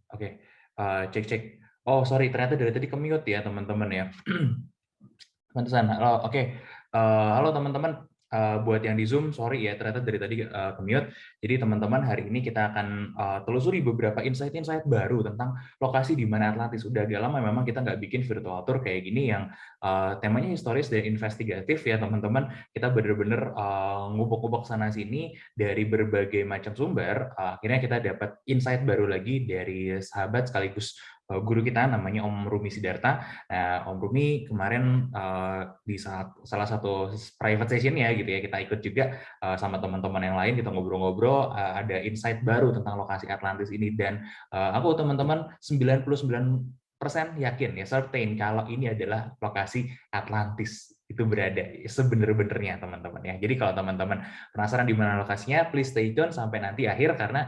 Oke, cek cek. Oh, sorry, ternyata dari tadi ke-mute ya, teman-teman ya. Pantesan. Halo, oke. Halo teman-teman, buat yang di Zoom, sorry ya, ternyata dari tadi ke-mute. Jadi teman-teman, hari ini kita akan telusuri beberapa insight-insight baru tentang lokasi di mana Atlantis. Udah agak lama memang kita nggak bikin virtual tour kayak gini yang temanya historis dan investigatif ya, teman-teman. Kita bener-bener ngubek-ngubek sana-sini dari berbagai macam sumber. Akhirnya kita dapat insight baru lagi dari sahabat sekaligus guru kita, namanya Om Rumi Sidarta. Nah, Om Rumi kemarin di salah satu private session ya gitu ya, kita ikut juga sama teman-teman yang lain, kita ngobrol-ngobrol, ada insight baru tentang lokasi Atlantis ini, dan aku teman-teman 99% yakin ya, certain kalau ini adalah lokasi Atlantis itu berada sebenar-benarnya, teman-teman ya. Jadi kalau teman-teman penasaran di mana lokasinya, please stay tune sampai nanti akhir, karena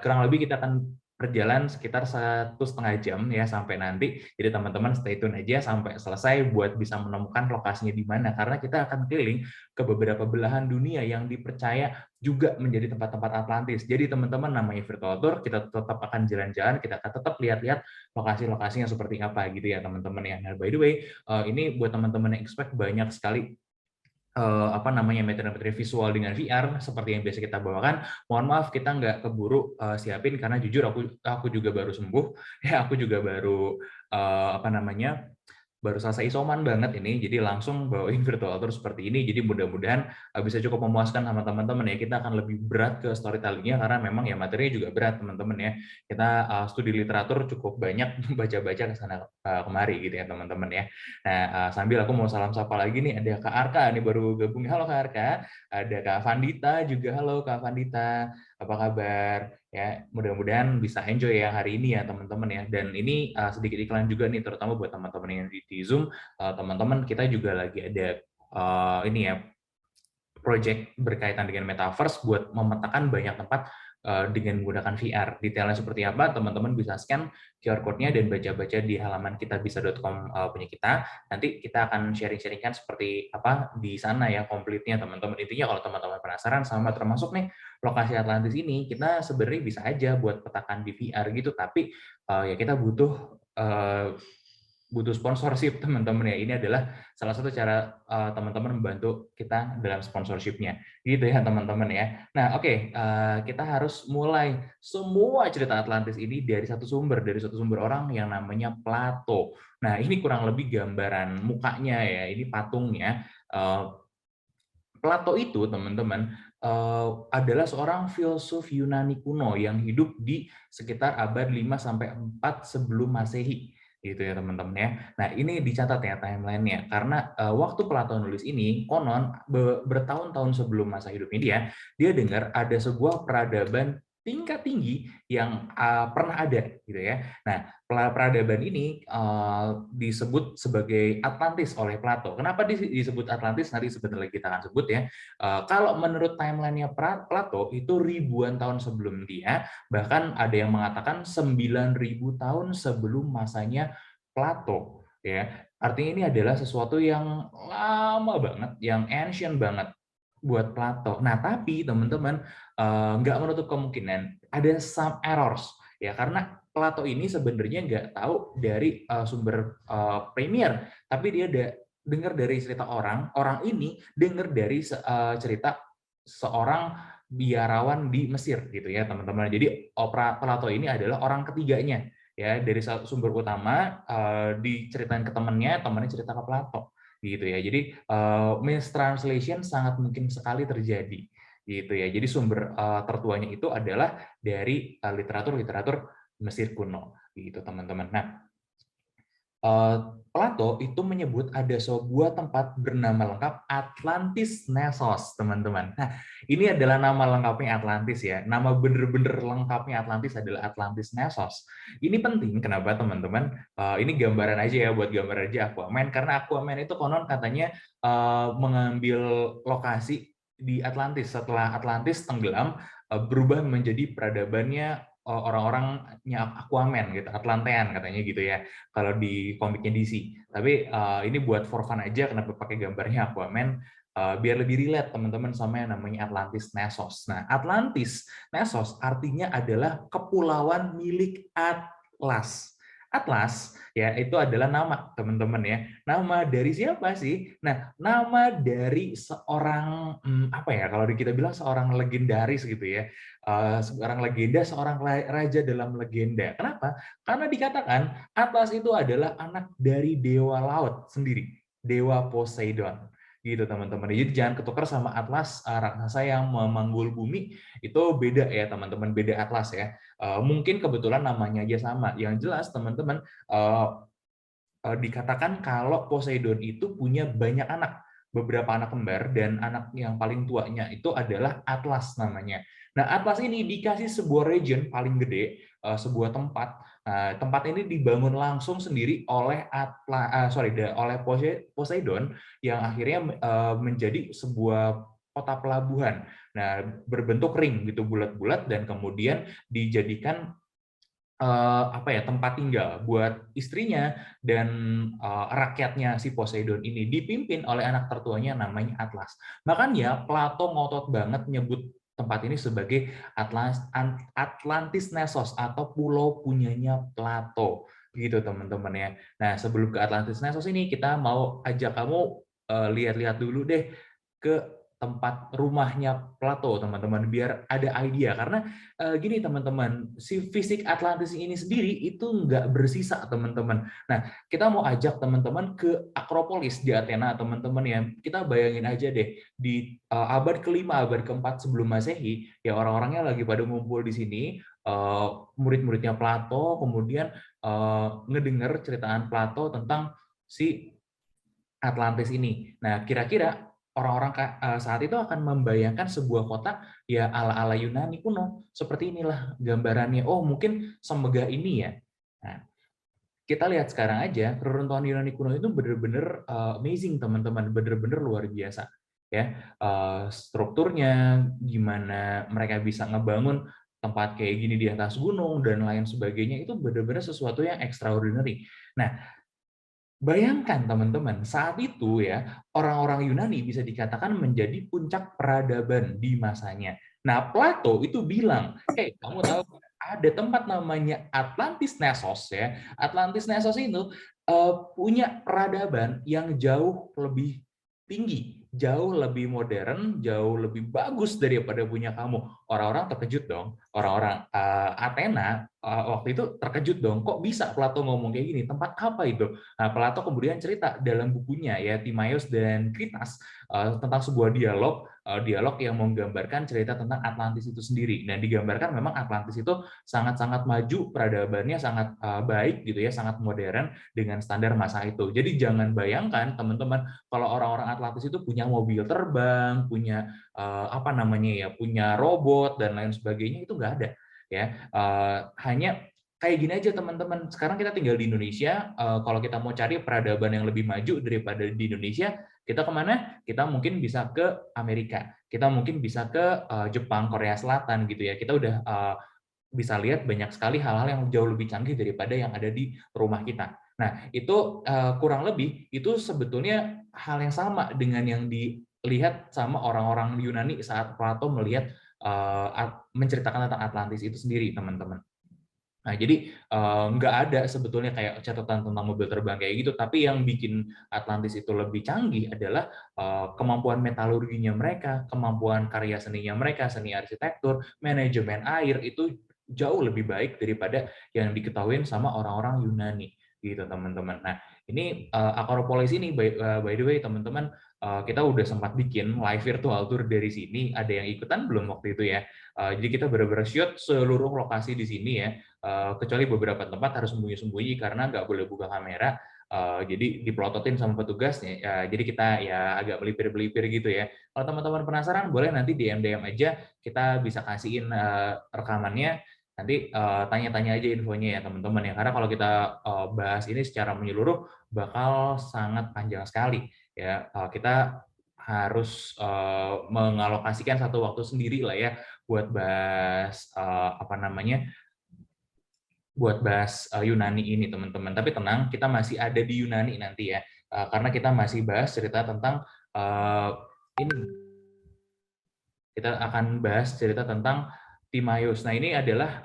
kurang lebih kita akan berjalan sekitar 1,5 jam ya sampai nanti. Jadi teman-teman stay tune aja sampai selesai buat bisa menemukan lokasinya di mana, karena kita akan keliling ke beberapa belahan dunia yang dipercaya juga menjadi tempat-tempat Atlantis. Jadi teman-teman, namanya virtual tour, kita tetap akan jalan-jalan, kita akan tetap lihat-lihat lokasi-lokasinya seperti apa gitu ya, teman-teman ya. Nah, by the way, ini buat teman-teman yang expect banyak sekali metode-metode visual dengan VR seperti yang biasa kita bawakan. Mohon maaf, kita nggak keburu siapin, karena jujur aku juga baru sembuh ya, aku juga baru baru selesai isoman banget ini, jadi langsung bawain virtual tour seperti ini. Jadi mudah-mudahan bisa cukup memuaskan sama teman-teman ya. Kita akan lebih berat ke storytelling-nya, karena memang ya materinya juga berat, teman-teman ya. Kita studi literatur cukup banyak baca-baca ke sana kemari gitu ya, teman-teman ya. Nah, sambil aku mau salam sapa lagi nih, ada Kak Arka nih baru gabung. Halo Kak Arka. Ada Kak Vandita juga. Halo Kak Vandita. Apa kabar? Ya, mudah-mudahan bisa enjoy ya hari ini ya, teman-teman ya. Dan ini sedikit iklan juga nih, terutama buat teman-teman yang di Zoom. Teman-teman, kita juga lagi ada ini ya, project berkaitan dengan metaverse buat memetakan banyak tempat dengan menggunakan VR. Detailnya seperti apa, teman-teman bisa scan QR code-nya dan baca-baca di halaman kitabisa.com punya kita. Nanti kita akan sharing-sharingkan seperti apa di sana ya, komplitnya, teman-teman. Intinya kalau teman-teman penasaran sama termasuk nih lokasi Atlantis ini, kita sebenarnya bisa aja buat petakan di VR gitu, tapi ya kita butuh sponsorship, teman-teman ya. Ini adalah salah satu cara teman-teman membantu kita dalam sponsorship-nya gitu ya, teman-teman ya. Nah, oke, kita harus mulai semua cerita Atlantis ini dari satu sumber orang yang namanya Plato. Nah, ini kurang lebih gambaran mukanya ya, ini patungnya. Plato itu, teman-teman, adalah seorang filsuf Yunani kuno yang hidup di sekitar abad 5-4 sebelum Masehi, gitu ya, teman-teman ya. Nah, ini dicatat ya timeline-nya, karena waktu Plato nulis ini, konon bertahun-tahun sebelum masa hidupnya dia dengar ada sebuah peradaban tingkat tinggi yang pernah ada, gitu ya. Nah, peradaban ini disebut sebagai Atlantis oleh Plato. Kenapa disebut Atlantis? Nanti sebentar lagi kita akan sebut ya. Kalau menurut timeline-nya Plato itu ribuan tahun sebelum dia, bahkan ada yang mengatakan 9.000 tahun sebelum masanya Plato. Ya, artinya ini adalah sesuatu yang lama banget, yang ancient banget buat Plato. Nah, tapi teman-teman nggak menutup kemungkinan ada some errors ya, karena Plato ini sebenarnya nggak tahu dari sumber premier, tapi dia dengar dari cerita orang ini dengar dari cerita seorang biarawan di Mesir gitu ya, teman-teman. Jadi Plato ini adalah orang ketiganya ya, dari sumber utama diceritain ke temannya cerita ke Plato gitu ya. Jadi mistranslation sangat mungkin sekali terjadi gitu ya. Jadi sumber tertuanya itu adalah dari literatur Mesir kuno gitu, teman-teman. Nah, Plato itu menyebut ada sebuah tempat bernama lengkap Atlantis Nessos, teman-teman. Nah, ini adalah nama lengkapnya Atlantis ya. Nama bener-bener lengkapnya Atlantis adalah Atlantis Nessos. Ini penting, kenapa teman-teman? Ini gambaran aja ya, buat gambar aja Aquaman, karena Aquaman itu konon katanya mengambil lokasi di Atlantis. Setelah Atlantis tenggelam, berubah menjadi peradabannya orang-orangnya Aquaman gitu, Atlantean katanya gitu ya, kalau di komiknya DC. Tapi ini buat for fun aja, kenapa pakai gambarnya Aquaman, biar lebih relate teman-teman sama yang namanya Atlantis Nessos. Nah, Atlantis Nessos artinya adalah kepulauan milik Atlantis. Atlas. Atlas ya itu adalah nama teman-teman ya. Nama dari siapa sih? Nah, nama dari seorang apa ya kalau kita bilang seorang legendaris gitu ya. Seorang legenda, seorang raja dalam legenda. Kenapa? Karena dikatakan Atlas itu adalah anak dari dewa laut sendiri, dewa Poseidon. Gitu teman-teman. Jadi jangan ketukar sama Atlas raksasa yang memanggul bumi, itu beda ya teman-teman, beda Atlas ya. Mungkin kebetulan namanya aja sama. Yang jelas teman-teman dikatakan kalau Poseidon itu punya banyak anak, beberapa anak kembar, dan anak yang paling tuanya itu adalah Atlas namanya. Nah, Atlas ini dikasih sebuah region paling gede, sebuah tempat. Tempat ini dibangun langsung sendiri oleh oleh Poseidon yang akhirnya menjadi sebuah kota pelabuhan. Nah, berbentuk ring gitu, bulat-bulat, dan kemudian dijadikan apa ya, tempat tinggal buat istrinya dan rakyatnya si Poseidon ini, dipimpin oleh anak tertuanya namanya Atlas. Makanya Plato ngotot banget nyebut tempat ini sebagai Atlantis Nessos atau pulau punyanya Plato gitu teman-teman ya. Nah, sebelum ke Atlantis Nessos ini kita mau ajak kamu lihat-lihat dulu deh ke tempat rumahnya Plato, teman-teman, biar ada idea. Karena gini, teman-teman, si fisik Atlantis ini sendiri itu nggak bersisa, teman-teman. Nah, kita mau ajak teman-teman ke Akropolis di Athena, teman-teman ya. Kita bayangin aja deh, di abad kelima, abad keempat sebelum Masehi, ya orang-orangnya lagi pada ngumpul di sini, murid-muridnya Plato, kemudian ngedenger ceritaan Plato tentang si Atlantis ini. Nah, kira-kira orang-orang saat itu akan membayangkan sebuah kota ya ala-ala Yunani kuno. Seperti inilah gambarannya. Oh, mungkin semegah ini ya. Nah, kita lihat sekarang aja reruntuhan Yunani kuno itu benar-benar amazing, teman-teman, benar-benar luar biasa. Ya, strukturnya, gimana mereka bisa ngebangun tempat kayak gini di atas gunung dan lain sebagainya, itu benar-benar sesuatu yang extraordinary. Nah, bayangkan teman-teman, saat itu ya, orang-orang Yunani bisa dikatakan menjadi puncak peradaban di masanya. Nah, Plato itu bilang, kamu tahu ada tempat namanya Atlantis Nessos ya. Atlantis Nessos itu punya peradaban yang jauh lebih tinggi, jauh lebih modern, jauh lebih bagus daripada punya kamu. Orang-orang terkejut dong. Orang-orang Athena waktu itu terkejut dong. Kok bisa Plato ngomong kayak gini? Tempat apa itu? Nah, Plato kemudian cerita dalam bukunya ya Timaeus dan Kritas tentang sebuah dialog yang menggambarkan cerita tentang Atlantis itu sendiri. Dan digambarkan memang Atlantis itu sangat-sangat maju, peradabannya sangat baik gitu ya, sangat modern dengan standar masa itu. Jadi jangan bayangkan teman-teman kalau orang-orang Atlantis itu punya mobil terbang, punya apa namanya ya, punya robot dan lain sebagainya, itu nggak ada ya. Hanya kayak gini aja teman-teman. Sekarang kita tinggal di Indonesia. Kalau kita mau cari peradaban yang lebih maju daripada di Indonesia, kita kemana? Kita mungkin bisa ke Amerika. Kita mungkin bisa ke Jepang, Korea Selatan gitu ya. Kita udah bisa lihat banyak sekali hal-hal yang jauh lebih canggih daripada yang ada di rumah kita. Nah, itu kurang lebih itu sebetulnya hal yang sama dengan yang dilihat sama orang-orang Yunani saat Plato melihat menceritakan tentang Atlantis itu sendiri, teman-teman. Nah, jadi nggak ada sebetulnya kayak catatan tentang mobil terbang kayak gitu, tapi yang bikin Atlantis itu lebih canggih adalah kemampuan metalurginya mereka, kemampuan karya seninya mereka, seni arsitektur, manajemen air itu jauh lebih baik daripada yang diketahui sama orang-orang Yunani gitu teman-teman. Nah, ini Akropolis ini by the way teman-teman, kita udah sempat bikin live virtual tour dari sini. Ada yang ikutan belum waktu itu ya? Jadi kita benar-benar shoot seluruh lokasi di sini ya, kecuali beberapa tempat harus sembunyi-sembunyi karena nggak boleh buka kamera. Jadi dipelototin sama petugasnya. Jadi kita ya agak melipir-melipir gitu ya. Kalau teman-teman penasaran, boleh nanti DM aja, kita bisa kasihin rekamannya. Nanti tanya-tanya aja infonya ya teman-teman ya. Karena kalau kita bahas ini secara menyeluruh bakal sangat panjang sekali ya. Kita harus mengalokasikan satu waktu sendiri lah ya buat bahas apa namanya, buat bahas Yunani ini teman-teman. Tapi tenang, kita masih ada di Yunani nanti ya, karena kita masih bahas cerita tentang ini. Kita akan bahas cerita tentang Timaeus. Nah, ini adalah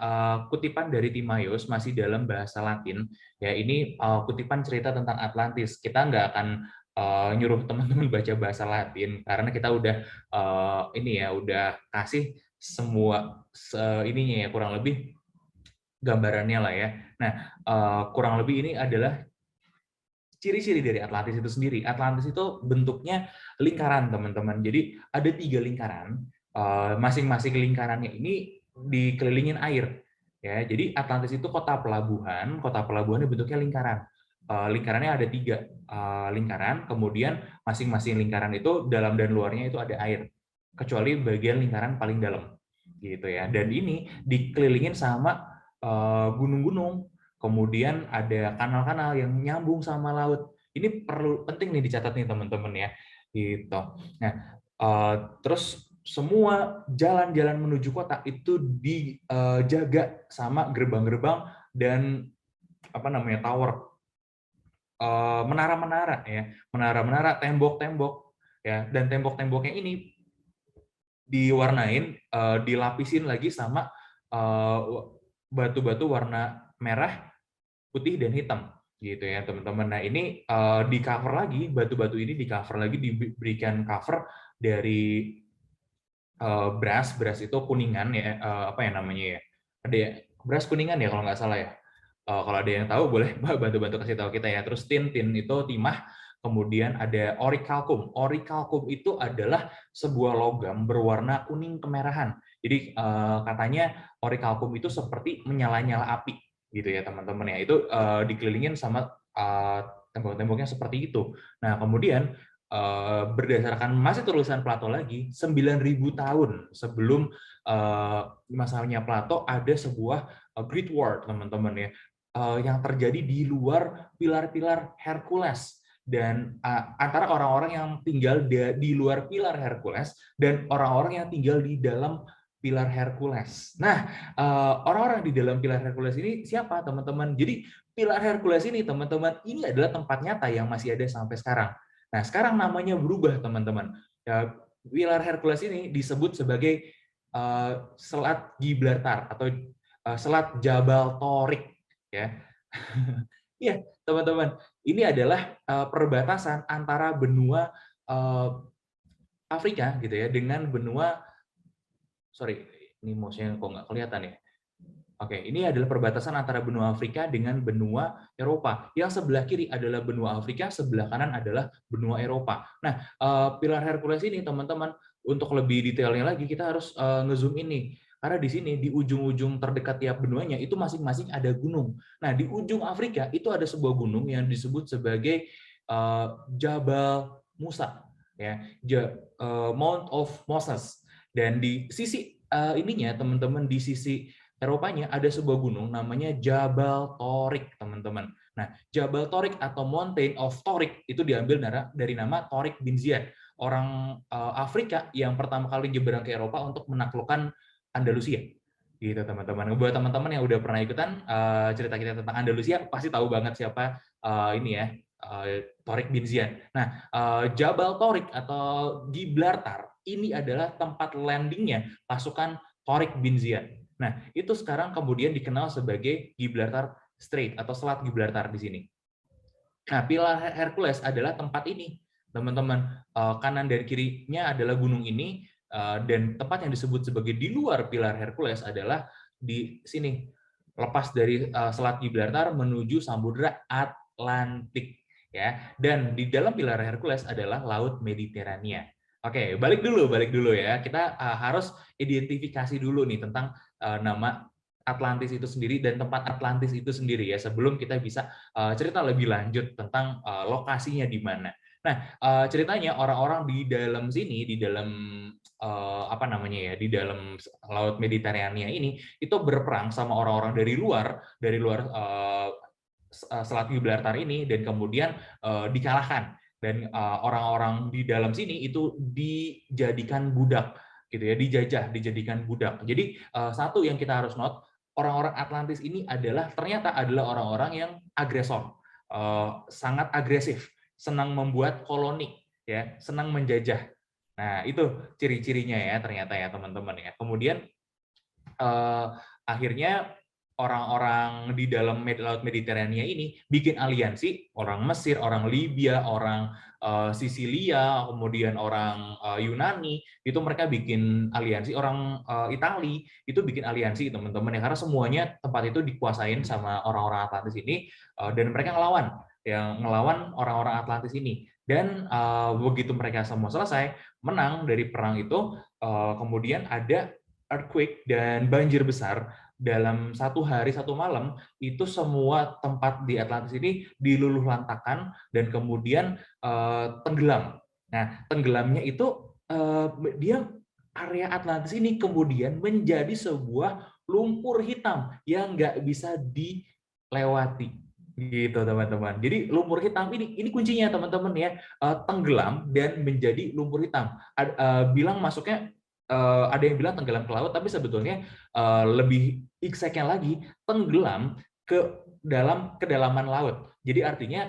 kutipan dari Timaeus, masih dalam bahasa Latin. Ya, ini kutipan cerita tentang Atlantis. Kita nggak akan nyuruh teman-teman baca bahasa Latin karena kita udah ini ya, udah kasih semua ininya ya, kurang lebih gambarannya lah ya. Nah, kurang lebih ini adalah ciri-ciri dari Atlantis itu sendiri. Atlantis itu bentuknya lingkaran, teman-teman. Jadi ada 3 lingkaran. Masing-masing lingkarannya ini dikelilingin air. Ya, jadi Atlantis itu kota pelabuhan. Kota pelabuhannya bentuknya lingkaran. Lingkarannya ada 3 lingkaran. Kemudian masing-masing lingkaran itu dalam dan luarnya itu ada air. Kecuali bagian lingkaran paling dalam, gitu ya. Dan ini dikelilingin sama gunung-gunung. Kemudian ada kanal-kanal yang nyambung sama laut. Ini penting nih dicatat nih teman-teman ya. Gitu. Nah, terus semua jalan-jalan menuju kota itu dijaga sama gerbang-gerbang dan apa namanya, tower, menara-menara ya, menara-menara, tembok-tembok ya, dan tembok-temboknya ini diwarnain, dilapisin lagi sama batu-batu warna merah, putih dan hitam, gitu ya teman-teman. Nah, ini di cover lagi, batu-batu ini di cover lagi, diberikan cover dari beras. Beras itu kuningan ya, apa ya namanya ya, ada ya, beras kuningan ya kalau nggak salah ya. Kalau ada yang tahu boleh bantu-bantu kasih tahu kita ya. Terus tin itu timah. Kemudian ada orichalcum. Orichalcum itu adalah sebuah logam berwarna kuning kemerahan. Jadi katanya orichalcum itu seperti menyala-nyala api, gitu ya teman-teman ya. Itu dikelilingin sama tembok-temboknya seperti itu. Nah, kemudian berdasarkan masih tulisan Plato lagi, 9.000 tahun sebelum masanya Plato ada sebuah Great War, teman-teman ya, yang terjadi di luar pilar-pilar Hercules. Dan antara orang-orang yang tinggal di luar pilar Hercules dan orang-orang yang tinggal di dalam pilar Hercules. Nah, orang-orang di dalam pilar Hercules ini siapa, teman-teman? Jadi pilar Hercules ini, teman-teman, ini adalah tempat nyata yang masih ada sampai sekarang. Nah, sekarang namanya berubah, teman-teman. Pilar Hercules ini disebut sebagai Selat Gibraltar atau Selat Jabal Torik, ya. Iya, teman-teman. Ini adalah perbatasan antara benua Afrika gitu ya dengan benua, sorry, ini mouse-nya kok nggak kelihatan ya. Oke, ini adalah perbatasan antara benua Afrika dengan benua Eropa. Yang sebelah kiri adalah benua Afrika, sebelah kanan adalah benua Eropa. Nah, pilar Hercules ini, teman-teman, untuk lebih detailnya lagi kita harus ngezoom ini. Karena di sini di ujung-ujung terdekat tiap benuanya itu masing-masing ada gunung. Nah, di ujung Afrika itu ada sebuah gunung yang disebut sebagai Jabal Musa, ya, Mount of Moses. Dan di sisi ininya, teman-teman, di sisi Eropanya ada sebuah gunung namanya Jabal Torik, teman-teman. Nah, Jabal Torik atau Mountain of Torik itu diambil dari nama Torik bin Ziyad, orang Afrika yang pertama kali nyebrang ke Eropa untuk menaklukkan Andalusia. Gitu, teman-teman. Buat teman-teman yang udah pernah ikutan cerita kita tentang Andalusia, pasti tahu banget siapa ini ya, Torik bin Ziyad. Nah, Jabal Torik atau Gibraltar ini adalah tempat landingnya pasukan Torik bin Ziyad. Nah, itu sekarang kemudian dikenal sebagai Gibraltar Strait atau Selat Gibraltar di sini. Nah, pilar Hercules adalah tempat ini, teman-teman. Kanan dan kirinya adalah gunung ini, dan tempat yang disebut sebagai di luar pilar Hercules adalah di sini, lepas dari Selat Gibraltar menuju Samudra Atlantik, ya. Dan di dalam pilar Hercules adalah Laut Mediterania. Oke, balik dulu ya. Kita harus identifikasi dulu nih tentang nama Atlantis itu sendiri dan tempat Atlantis itu sendiri ya, sebelum kita bisa cerita lebih lanjut tentang lokasinya di mana. Nah, ceritanya orang-orang di dalam sini, di dalam apa namanya ya, di dalam Laut Mediterania ini itu berperang sama orang-orang dari luar Selat Gibraltar ini, dan kemudian dikalahkan, dan orang-orang di dalam sini itu dijadikan budak gitu ya, dijadikan budak. Jadi satu yang kita harus note, orang-orang Atlantis ini ternyata adalah orang-orang yang agresor, sangat agresif, senang membuat koloni, ya, senang menjajah. Nah, itu ciri-cirinya ya ternyata ya teman-teman ya. Kemudian eh, akhirnya orang-orang di dalam Laut Mediterania ini bikin aliansi, orang Mesir, orang Libya, orang Sisilia, kemudian orang Yunani, itu mereka bikin aliansi, orang Itali itu bikin aliansi teman-teman ya, karena semuanya tempat itu dikuasain sama orang-orang Atlantis ini, dan mereka ngelawan orang-orang Atlantis ini. Dan begitu mereka semua selesai menang dari perang itu, kemudian ada earthquake dan banjir besar dalam 1 hari 1 malam. Itu semua tempat di Atlantis ini diluluh lantakan dan kemudian tenggelam. Nah, tenggelamnya itu dia area Atlantis ini kemudian menjadi sebuah lumpur hitam yang nggak bisa dilewati gitu teman-teman. Jadi lumpur hitam ini kuncinya teman-teman ya, tenggelam dan menjadi lumpur hitam. Bilang masuknya ada yang bilang tenggelam ke laut, tapi sebetulnya lebih exactnya lagi tenggelam ke dalam kedalaman laut. Jadi artinya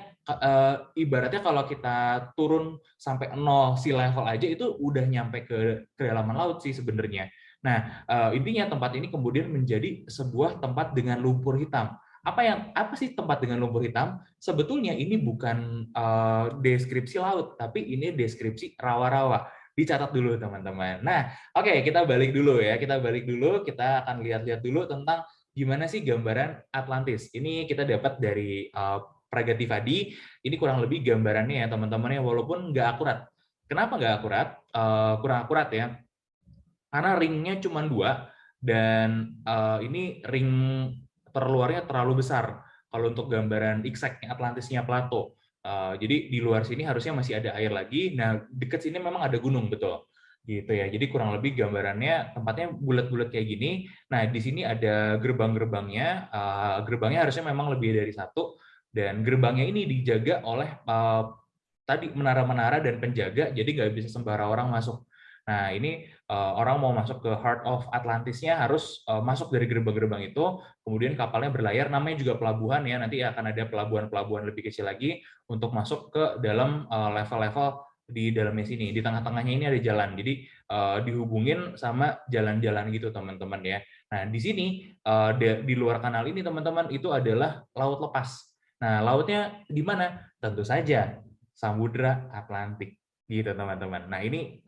ibaratnya kalau kita turun sampai 0 sea level aja itu udah nyampe ke kedalaman laut sih sebenarnya. Nah, intinya tempat ini kemudian menjadi sebuah tempat dengan lumpur hitam. Apa sih tempat dengan lumpur hitam? Sebetulnya ini bukan deskripsi laut, tapi ini deskripsi rawa-rawa. Dicatat dulu teman-teman. Nah, oke, kita balik dulu ya. Kita balik dulu, kita akan lihat-lihat dulu tentang gimana sih gambaran Atlantis. Ini kita dapat dari Pragattivadi. Ini kurang lebih gambarannya ya teman-teman ya, walaupun nggak akurat. Kenapa nggak akurat? Kurang akurat ya. Karena ringnya cuma 2 dan ini ring terluarnya terlalu besar kalau untuk gambaran exactnya Atlantisnya Plato. Jadi di luar sini harusnya masih ada air lagi. Nah, dekat sini memang ada gunung, betul. Gitu ya. Jadi kurang lebih gambarannya tempatnya bulat-bulat kayak gini. Nah, di sini ada gerbang-gerbangnya. Gerbangnya harusnya memang lebih dari 1 dan gerbangnya ini dijaga oleh tadi menara-menara dan penjaga, jadi nggak bisa sembarang orang masuk. Nah, ini orang mau masuk ke Heart of Atlantis-nya harus masuk dari gerbang-gerbang itu, kemudian kapalnya berlayar, namanya juga pelabuhan ya, nanti akan ada pelabuhan-pelabuhan lebih kecil lagi untuk masuk ke dalam level-level di dalamnya sini. Di tengah-tengahnya ini ada jalan, jadi dihubungin sama jalan-jalan gitu teman-teman ya. Nah, di sini di luar kanal ini teman-teman itu adalah laut lepas. Nah, lautnya di mana? Tentu saja Samudra Atlantik gitu teman-teman. Nah, ini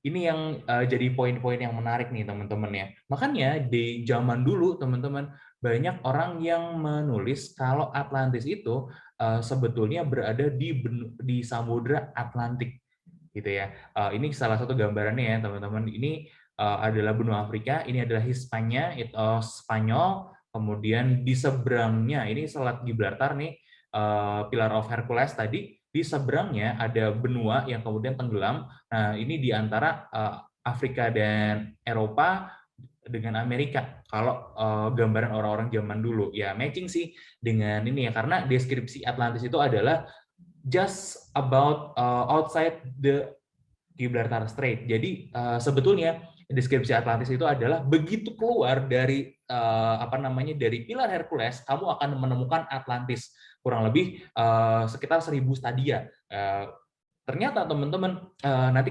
yang jadi poin-poin yang menarik nih teman-teman ya. Makanya di zaman dulu teman-teman banyak orang yang menulis kalau Atlantis itu sebetulnya berada di Samudra Atlantik gitu ya. Ini salah satu gambarannya ya teman-teman. Ini adalah benua Afrika, ini adalah Hispania, itu Spanyol, kemudian di seberangnya ini Selat Gibraltar nih, Pillar of Hercules tadi, di seberangnya ada benua yang kemudian tenggelam. Nah, ini di antara Afrika dan Eropa dengan Amerika. Kalau gambaran orang-orang zaman dulu, ya matching sih dengan ini ya, karena deskripsi Atlantis itu adalah just about outside the Gibraltar Strait. Jadi sebetulnya deskripsi Atlantis itu adalah begitu keluar dari dari Pilar Hercules, kamu akan menemukan Atlantis kurang lebih sekitar 1.000 stadia. Ternyata teman-teman nanti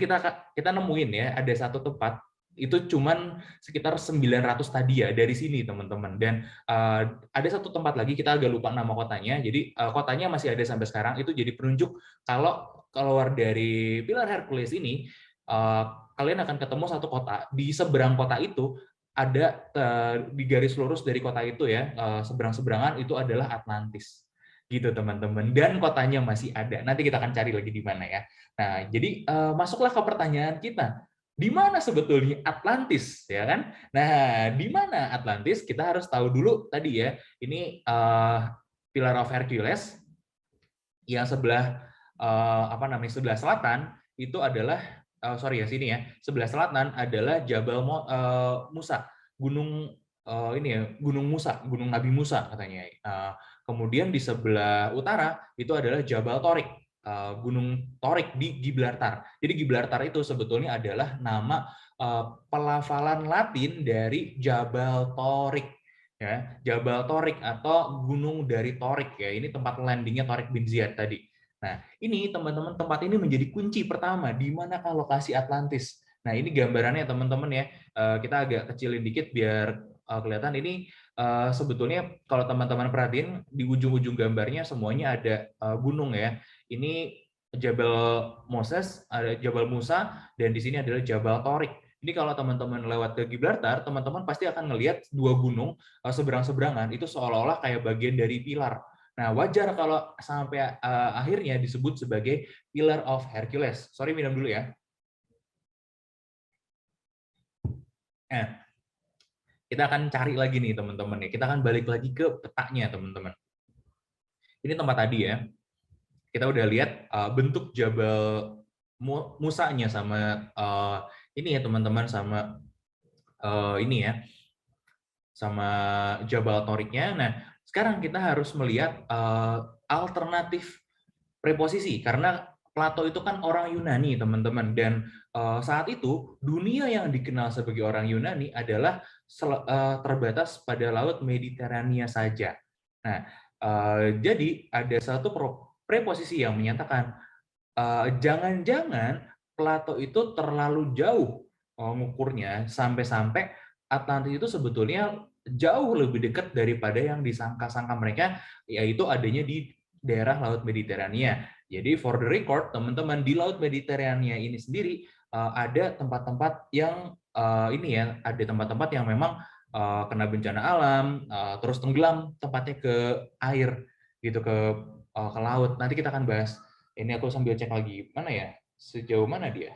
kita nemuin ya ada satu tempat itu cuman sekitar 900 stadia dari sini teman-teman, dan ada satu tempat lagi kita agak lupa nama kotanya, jadi kotanya masih ada sampai sekarang, itu jadi penunjuk kalau keluar dari Pilar Hercules ini kalian akan ketemu satu kota, di seberang kota itu ada di garis lurus dari kota itu ya, seberang-seberangan itu adalah Atlantis gitu teman-teman, dan kotanya masih ada, nanti kita akan cari lagi di mana ya. Nah, jadi masuklah ke pertanyaan kita, di mana sebetulnya Atlantis ya kan? Nah, di mana Atlantis? Kita harus tahu dulu tadi ya. Ini Pillar of Hercules yang sebelah sebelah selatan itu adalah sorry ya sini ya. Sebelah selatan adalah Jabal Musa, gunung ini ya, Gunung Musa, Gunung Nabi Musa katanya. Kemudian di sebelah utara itu adalah Jabal Torik, Gunung Torik di Gibraltar. Jadi Gibraltar itu sebetulnya adalah nama pelafalan Latin dari Jabal Torik, ya, Jabal Torik atau Gunung dari Torik ya. Ini tempat landingnya Torik bin Ziyad tadi. Nah, ini teman-teman, tempat ini menjadi kunci pertama di manakah lokasi Atlantis. Nah, ini gambarannya teman-teman ya. Kita agak kecilin dikit biar kelihatan. Ini sebetulnya kalau teman-teman perhatiin di ujung-ujung gambarnya semuanya ada gunung ya. Ini Jabal Moses, ada Jabal Musa, dan di sini adalah Jabal Torik. Ini kalau teman-teman lewat ke Gibraltar, teman-teman pasti akan ngelihat dua gunung seberang-seberangan, itu seolah-olah kayak bagian dari pilar. Nah, wajar kalau sampai akhirnya disebut sebagai Pillar of Hercules. Sorry, minum dulu ya. Nah, kita akan cari lagi nih teman-teman ya. Kita akan balik lagi ke petanya teman-teman. Ini tempat tadi ya. Kita udah lihat bentuk Jabal Musanya sama ini ya teman-teman, sama ini ya, sama Jabal Toriknya. Nah, sekarang kita harus melihat alternatif preposisi, karena Plato itu kan orang Yunani teman-teman, dan saat itu dunia yang dikenal sebagai orang Yunani adalah terbatas pada laut Mediterania saja. Nah, jadi ada satu preposisi yang menyatakan jangan-jangan Plato itu terlalu jauh mengukurnya, sampai-sampai Atlantis itu sebetulnya jauh lebih dekat daripada yang disangka-sangka mereka, yaitu adanya di daerah Laut Mediterania. Jadi for the record, teman-teman, di Laut Mediterania ini sendiri ada tempat-tempat yang ini ya, ada tempat-tempat yang memang kena bencana alam, terus tenggelam tempatnya ke air, gitu, ke laut. Nanti kita akan bahas. Ini aku sambil cek lagi, mana ya? Sejauh mana dia?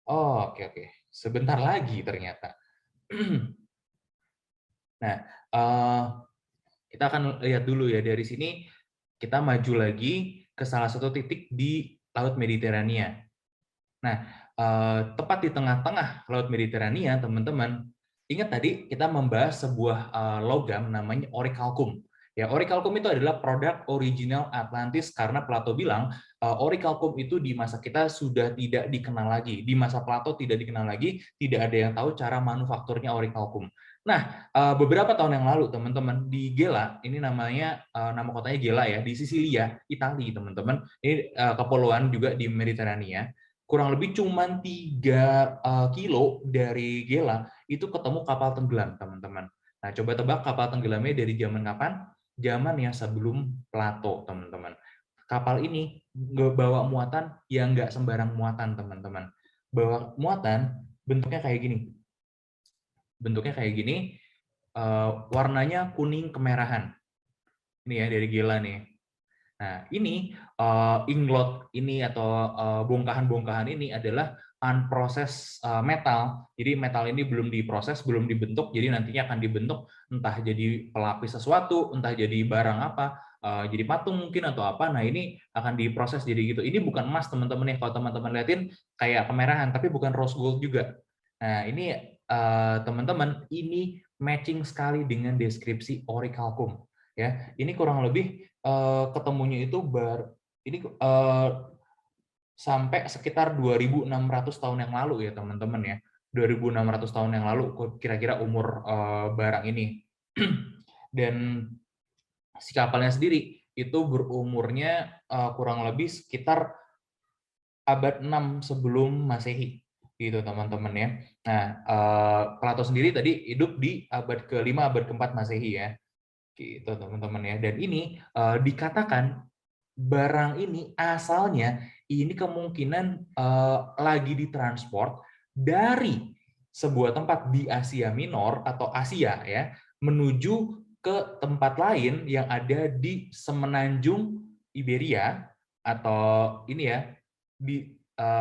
Oh, oke, oke. Sebentar lagi ternyata. Nah, kita akan lihat dulu ya dari sini. Kita maju lagi ke salah satu titik di Laut Mediterania. Nah, tepat di tengah-tengah Laut Mediterania, teman-teman, ingat tadi kita membahas sebuah logam namanya orichalcum. Ya, orichalcum itu adalah produk original Atlantis, karena Plato bilang orichalcum itu di masa kita sudah tidak dikenal lagi. Di masa Plato tidak dikenal lagi, tidak ada yang tahu cara manufakturnya orichalcum. Nah, beberapa tahun yang lalu, teman-teman, di Gela, ini namanya nama kotanya Gela ya, di Sisilia, Italia, teman-teman. Ini kepulauan juga di Mediterania. Kurang lebih cuma 3 kilo dari Gela itu ketemu kapal tenggelam, teman-teman. Nah, coba tebak kapal tenggelamnya dari zaman kapan? Zaman yang sebelum Plato, teman-teman. Kapal ini bawa muatan yang nggak sembarang muatan, teman-teman. Bawa muatan bentuknya kayak gini. Bentuknya kayak gini, warnanya kuning kemerahan. Ini ya dari Gela nih. Nah, ini inglot ini atau bongkahan-bongkahan ini adalah unprocessed metal. Jadi metal ini belum diproses, belum dibentuk, jadi nantinya akan dibentuk entah jadi pelapis sesuatu, entah jadi barang apa, jadi patung mungkin atau apa. Nah, ini akan diproses jadi gitu. Ini bukan emas, teman-teman ya. Kalau teman-teman lihatin kayak kemerahan, tapi bukan rose gold juga. Nah, ini teman-teman, ini matching sekali dengan deskripsi orichalcum. Ya, ini kurang lebih ketemunya itu ini sampai sekitar 2.600 tahun yang lalu ya teman-teman ya. 2.600 tahun yang lalu kira-kira umur barang ini. Dan si kapalnya sendiri itu berumurnya kurang lebih sekitar abad 6 sebelum Masehi gitu teman-teman ya. Nah, Plato sendiri tadi hidup di abad ke-5 abad ke-4 Masehi ya. Gitu teman-teman ya. Dan ini dikatakan barang ini asalnya ini kemungkinan lagi ditransport dari sebuah tempat di Asia Minor atau Asia ya, menuju ke tempat lain yang ada di semenanjung Iberia atau ini ya, di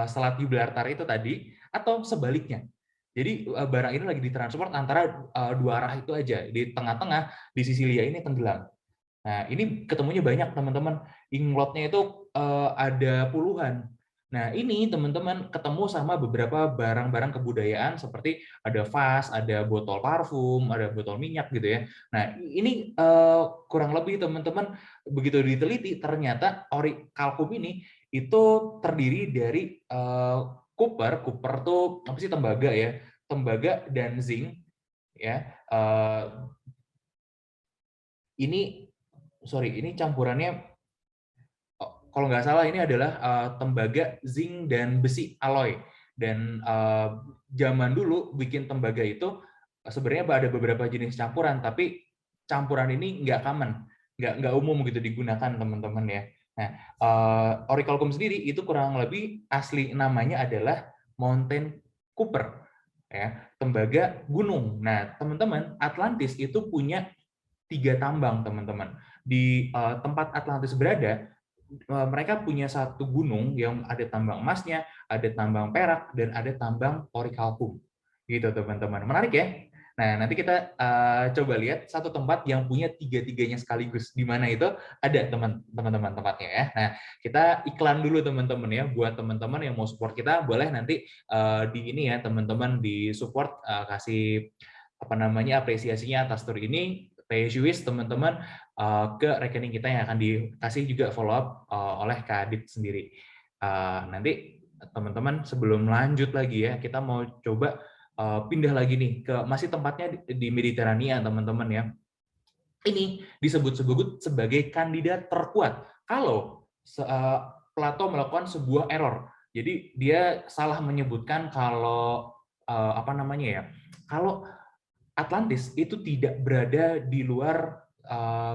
Selat Gibraltar itu tadi, atau sebaliknya. Jadi barang ini lagi ditransport antara dua arah itu aja. Di tengah-tengah di Sisilia ini tenggelam. Nah, ini ketemunya banyak, teman-teman. Inglotnya itu ada puluhan. Nah, ini teman-teman ketemu sama beberapa barang-barang kebudayaan seperti ada vas, ada botol parfum, ada botol minyak gitu ya. Nah, ini kurang lebih teman-teman begitu diteliti ternyata orichalcum ini itu terdiri dari copper, copper tuh apa sih, tembaga ya, tembaga dan zinc ya. Ini sorry, ini campurannya kalau nggak salah ini adalah tembaga, zinc dan besi alloy. Dan zaman dulu bikin tembaga itu sebenarnya ada beberapa jenis campuran, tapi campuran ini nggak common, nggak umum gitu digunakan teman-teman ya. Nah, Aurichalcum sendiri itu kurang lebih asli namanya adalah Mountain Cooper, ya, tembaga gunung. Nah, teman-teman, Atlantis itu punya 3 tambang, teman-teman. Di tempat Atlantis berada, mereka punya satu gunung yang ada tambang emasnya, ada tambang perak, dan ada tambang orichalcum. Gitu, teman-teman. Menarik ya? Nah, nanti kita coba lihat satu tempat yang punya tiga-tiganya sekaligus. Di mana itu ada teman-teman tempatnya ya. Nah, kita iklan dulu teman-teman ya. Buat teman-teman yang mau support kita, boleh nanti di ini ya, teman-teman di support kasih apa namanya apresiasinya atas tour ini, pay as you wish teman-teman ke rekening kita yang akan dikasih juga follow up oleh Kak Adit sendiri. Nanti teman-teman sebelum lanjut lagi ya, kita mau coba pindah lagi nih ke masih tempatnya di Mediterania teman-teman ya. Ini disebut-sebut sebagai kandidat terkuat kalau Plato melakukan sebuah error. Jadi dia salah menyebutkan kalau apa namanya ya, kalau Atlantis itu tidak berada di luar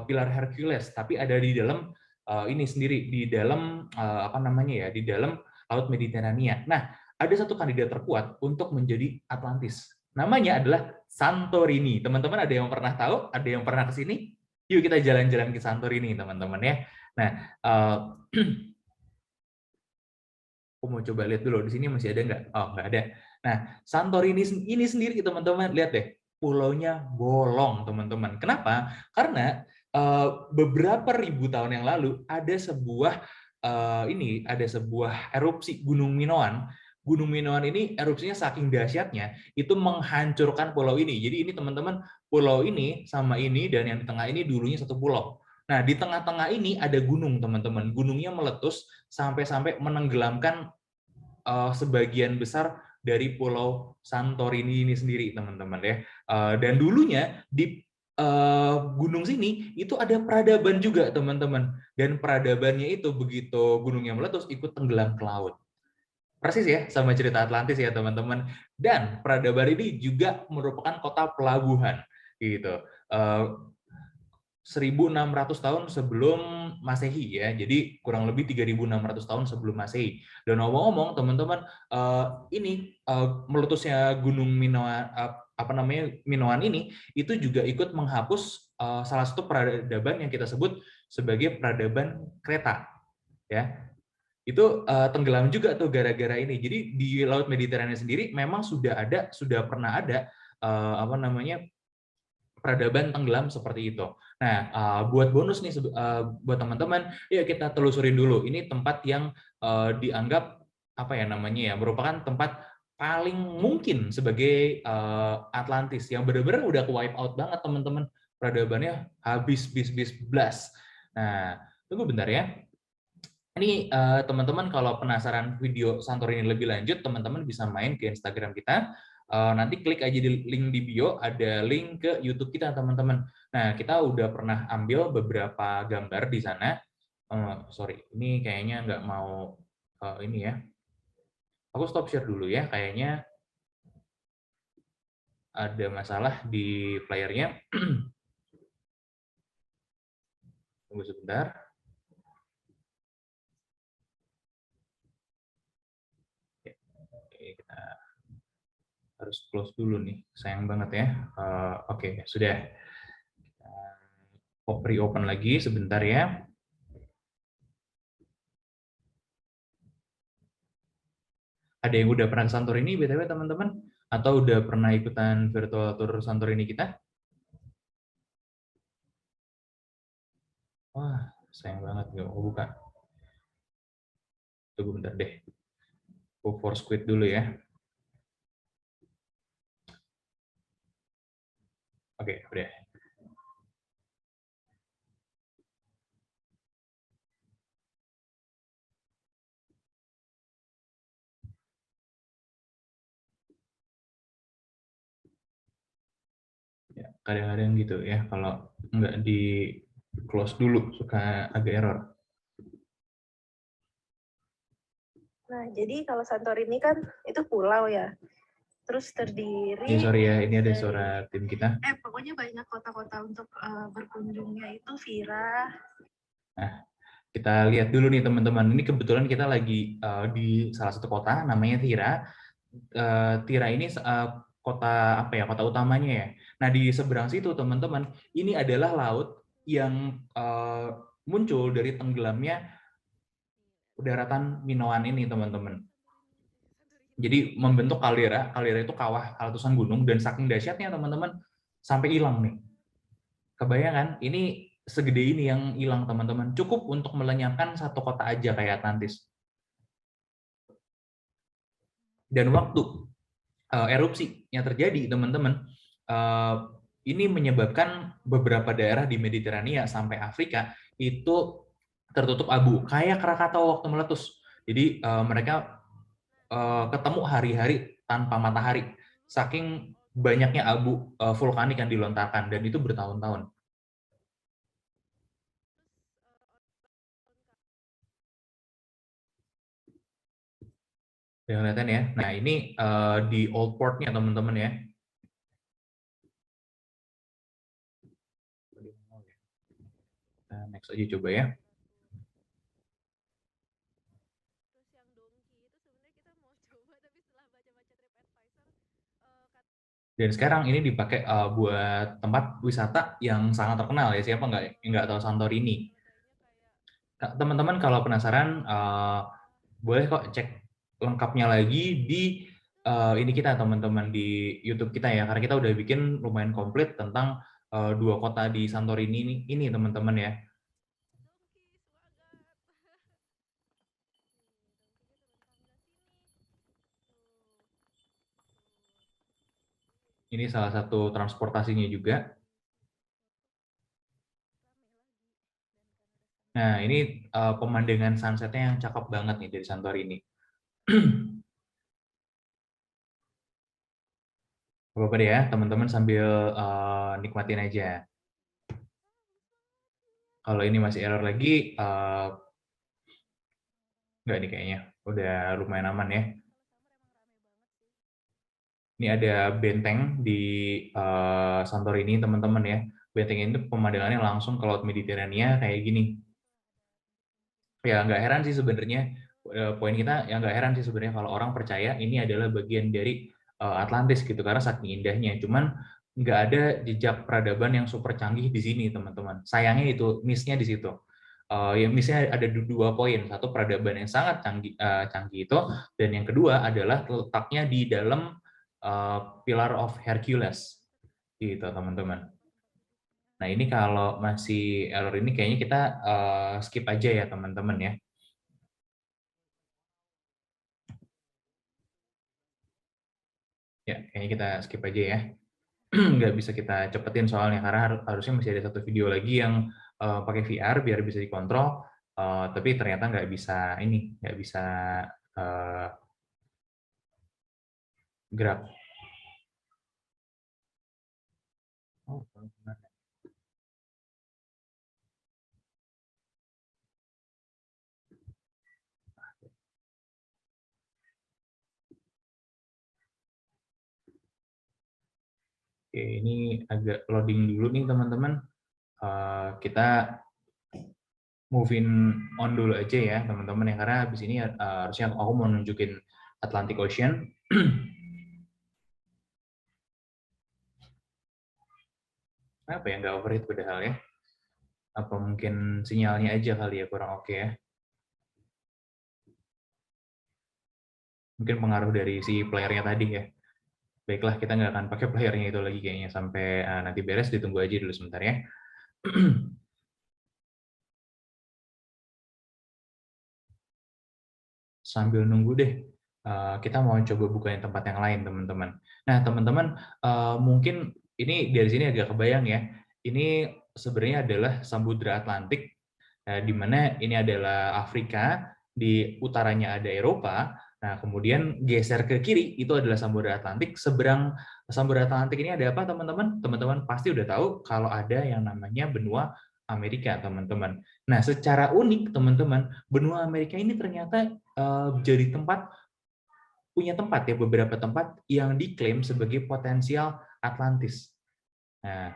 pilar Hercules, tapi ada di dalam ini sendiri, di dalam apa namanya ya, di dalam Laut Mediterania. Nah, ada satu kandidat terkuat untuk menjadi Atlantis. Namanya adalah Santorini. Teman-teman ada yang pernah tahu? Ada yang pernah ke sini? Yuk kita jalan-jalan ke Santorini, teman-teman ya. Nah, aku mau coba lihat dulu di sini masih ada nggak? Oh, nggak ada. Nah, Santorini ini sendiri teman-teman, lihat deh, pulaunya bolong, teman-teman. Kenapa? Karena beberapa ribu tahun yang lalu ada sebuah ada sebuah erupsi Gunung Minoan. Gunung Minoan ini erupsinya saking dahsyatnya itu menghancurkan pulau ini. Jadi ini teman-teman, pulau ini sama ini dan yang di tengah ini dulunya satu pulau. Nah, di tengah-tengah ini ada gunung, teman-teman. Gunungnya meletus sampai-sampai menenggelamkan sebagian besar dari Pulau Santorini ini sendiri, teman-teman ya. Dan dulunya di gunung sini itu ada peradaban juga, teman-teman. Dan peradabannya itu begitu gunungnya meletus ikut tenggelam ke laut. Persis ya sama cerita Atlantis ya, teman-teman. Dan peradaban ini juga merupakan kota pelabuhan gitu. 1.600 tahun sebelum Masehi ya. Jadi kurang lebih 3.600 tahun sebelum Masehi. Dan ngomong-ngomong teman-teman, ini meletusnya Gunung Minoan apa namanya Minoan ini itu juga ikut menghapus salah satu peradaban yang kita sebut sebagai peradaban Kreta ya. Itu tenggelam juga tuh gara-gara ini. Jadi di Laut Mediterania sendiri memang sudah pernah ada apa namanya peradaban tenggelam seperti itu. Nah, buat bonus nih buat teman-teman, yuk kita telusurin dulu. Ini tempat yang dianggap apa ya namanya ya, merupakan tempat paling mungkin sebagai Atlantis yang benar-benar udah ke wipe out banget teman-teman. Peradabannya habis bis blas. Nah, tunggu bentar ya. Ini teman-teman kalau penasaran video Santorini lebih lanjut, teman-teman bisa main ke Instagram kita. Nanti klik aja di link di bio, ada link ke YouTube kita, teman-teman. Nah, kita udah pernah ambil beberapa gambar di sana. Sorry, ini kayaknya nggak mau ini ya. Aku stop share dulu ya, kayaknya ada masalah di playernya. Tunggu sebentar. Oke, kita harus close dulu nih, sayang banget ya. Oke, sudah. Reopen lagi sebentar ya. Ada yang udah pernah ke Santorini BTW teman-teman? Atau udah pernah ikutan virtual tour Santorini kita? Wah, sayang banget nggak mau buka. Tunggu bentar deh. Aku force quit dulu ya. Oke, udah. Ya, kadang-kadang gitu ya, kalau nggak di close dulu suka agak error. Nah, jadi kalau Santorini kan itu pulau ya. Terus terdiri sorry ya, ini ada dari, suara tim kita. pokoknya banyak kota-kota untuk berkunjungnya itu Vira. Nah, kita lihat dulu nih teman-teman. Ini kebetulan kita lagi di salah satu kota namanya Tira. Tira ini kota apa ya? Kota utamanya ya. Nah, di seberang situ teman-teman, ini adalah laut yang muncul dari tenggelamnya daratan Minoan ini teman-teman. Jadi membentuk kaldera. Kaldera itu kawah letusan gunung dan saking dahsyatnya teman-teman sampai hilang nih. Kebayang ini segede ini yang hilang teman-teman. Cukup untuk melenyapkan satu kota aja kayak Atlantis. Dan waktu erupsi yang terjadi teman-teman, ini menyebabkan beberapa daerah di Mediterania sampai Afrika itu tertutup abu kayak Krakatau waktu meletus. Jadi mereka ketemu hari-hari tanpa matahari saking banyaknya abu vulkanik yang dilontarkan dan itu bertahun-tahun. Udah kelihatan ya. Nah ini di Old Port-nya teman-teman ya. Next aja coba ya. Dan sekarang ini dipakai buat tempat wisata yang sangat terkenal ya. Siapa nggak tahu Santorini? Teman-teman kalau penasaran boleh kok cek lengkapnya lagi di ini kita teman-teman di YouTube kita ya. Karena kita udah bikin lumayan komplit tentang dua kota di Santorini ini teman-teman ya. Ini salah satu transportasinya juga. Nah, ini pemandangan sunsetnya yang cakep banget nih dari Santorini. Apa-apa deh ya, teman-teman sambil nikmatin aja. Kalau ini masih error lagi, nggak nih kayaknya. Udah lumayan aman ya. Ini ada benteng di Santorini, teman-teman ya. Benteng ini pemandangannya langsung ke Laut Mediterania kayak gini. Ya nggak heran sih sebenarnya, poin kita yang nggak heran sih sebenarnya kalau orang percaya ini adalah bagian dari Atlantis gitu karena saking indahnya. Cuman nggak ada jejak peradaban yang super canggih di sini teman-teman. Sayangnya itu miss-nya di situ. Ya misalnya ada dua poin, satu peradaban yang sangat canggih itu, dan yang kedua adalah letaknya di dalam Pillar of Hercules, gitu teman-teman. Nah ini kalau masih error ini kayaknya kita skip aja ya teman-teman ya. Ya kayaknya kita skip aja ya. Nggak bisa kita cepetin soalnya karena harusnya masih ada satu video lagi yang pakai VR biar bisa dikontrol, tapi ternyata nggak bisa nggak bisa uh, gerak. Oh, benar. Oke, ini agak loading dulu nih teman-teman. Kita moving on dulu aja ya teman-teman ya karena habis ini harusnya aku mau nunjukin Atlantic Ocean. Apa ya nggak overheat padahal ya? Apa mungkin sinyalnya aja kali ya kurang oke ya? Mungkin pengaruh dari si playernya tadi ya. Baiklah, kita nggak akan pakai playernya itu lagi kayaknya sampai nanti beres. Ditunggu aja dulu sebentar ya. Sambil nunggu deh, kita mau coba bukain tempat yang lain, teman-teman. Nah, teman-teman, mungkin ini dari sini agak kebayang ya, ini sebenarnya adalah Samudra Atlantik, di mana ini adalah Afrika, di utaranya ada Eropa, nah kemudian geser ke kiri, itu adalah Samudra Atlantik, seberang Samudra Atlantik ini ada apa, teman-teman? Teman-teman pasti udah tahu kalau ada yang namanya benua Amerika, teman-teman. Nah, secara unik, teman-teman, benua Amerika ini ternyata jadi punya tempat ya, beberapa tempat yang diklaim sebagai potensial Atlantis. Nah,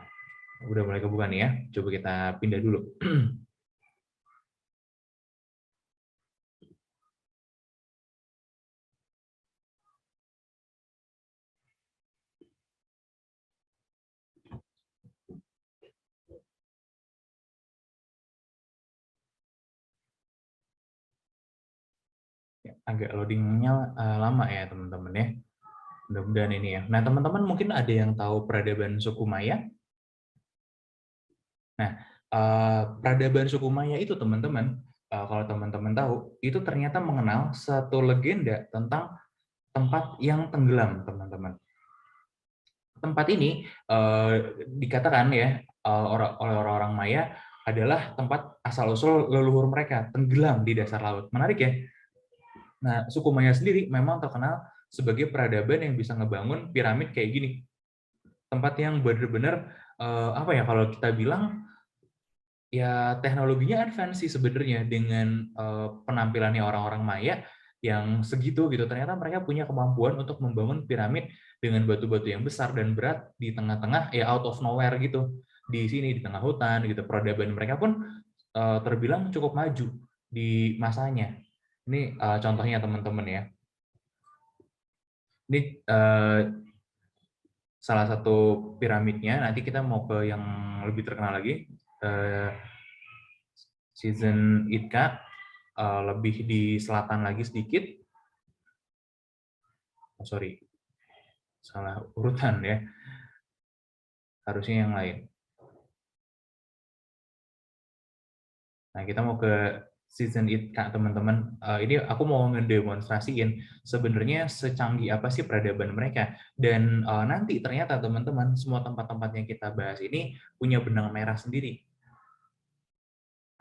udah mulai kebuka nih ya. Coba kita pindah dulu. Agak loadingnya lama ya, teman-teman ya. Mudah-mudahan ini ya. Nah, teman-teman mungkin ada yang tahu peradaban suku Maya. Nah, peradaban suku Maya itu, teman-teman, kalau teman-teman tahu, itu ternyata mengenal satu legenda tentang tempat yang tenggelam, teman-teman. Tempat ini dikatakan ya oleh orang-orang Maya adalah tempat asal-usul leluhur mereka tenggelam di dasar laut. Menarik ya. Nah, suku Maya sendiri memang terkenal sebagai peradaban yang bisa ngebangun piramid kayak gini. Tempat yang benar-benar apa ya, kalau kita bilang ya teknologinya advance sih sebenarnya dengan penampilannya orang-orang Maya yang segitu gitu. Ternyata mereka punya kemampuan untuk membangun piramid dengan batu-batu yang besar dan berat di tengah-tengah ya out of nowhere gitu. Di sini di tengah hutan gitu. Peradaban mereka pun terbilang cukup maju di masanya. Ini contohnya teman-teman ya. Ini salah satu piramidnya. Nanti kita mau ke yang lebih terkenal lagi. Chichen Itza, lebih di selatan lagi sedikit. Oh, sorry, salah urutan ya. Harusnya yang lain. Nah, kita mau ke Chichen Itza, teman-teman. Ini aku mau ngedemonstrasiin sebenarnya secanggih apa sih peradaban mereka. Dan nanti ternyata teman-teman, semua tempat-tempat yang kita bahas ini punya benang merah sendiri.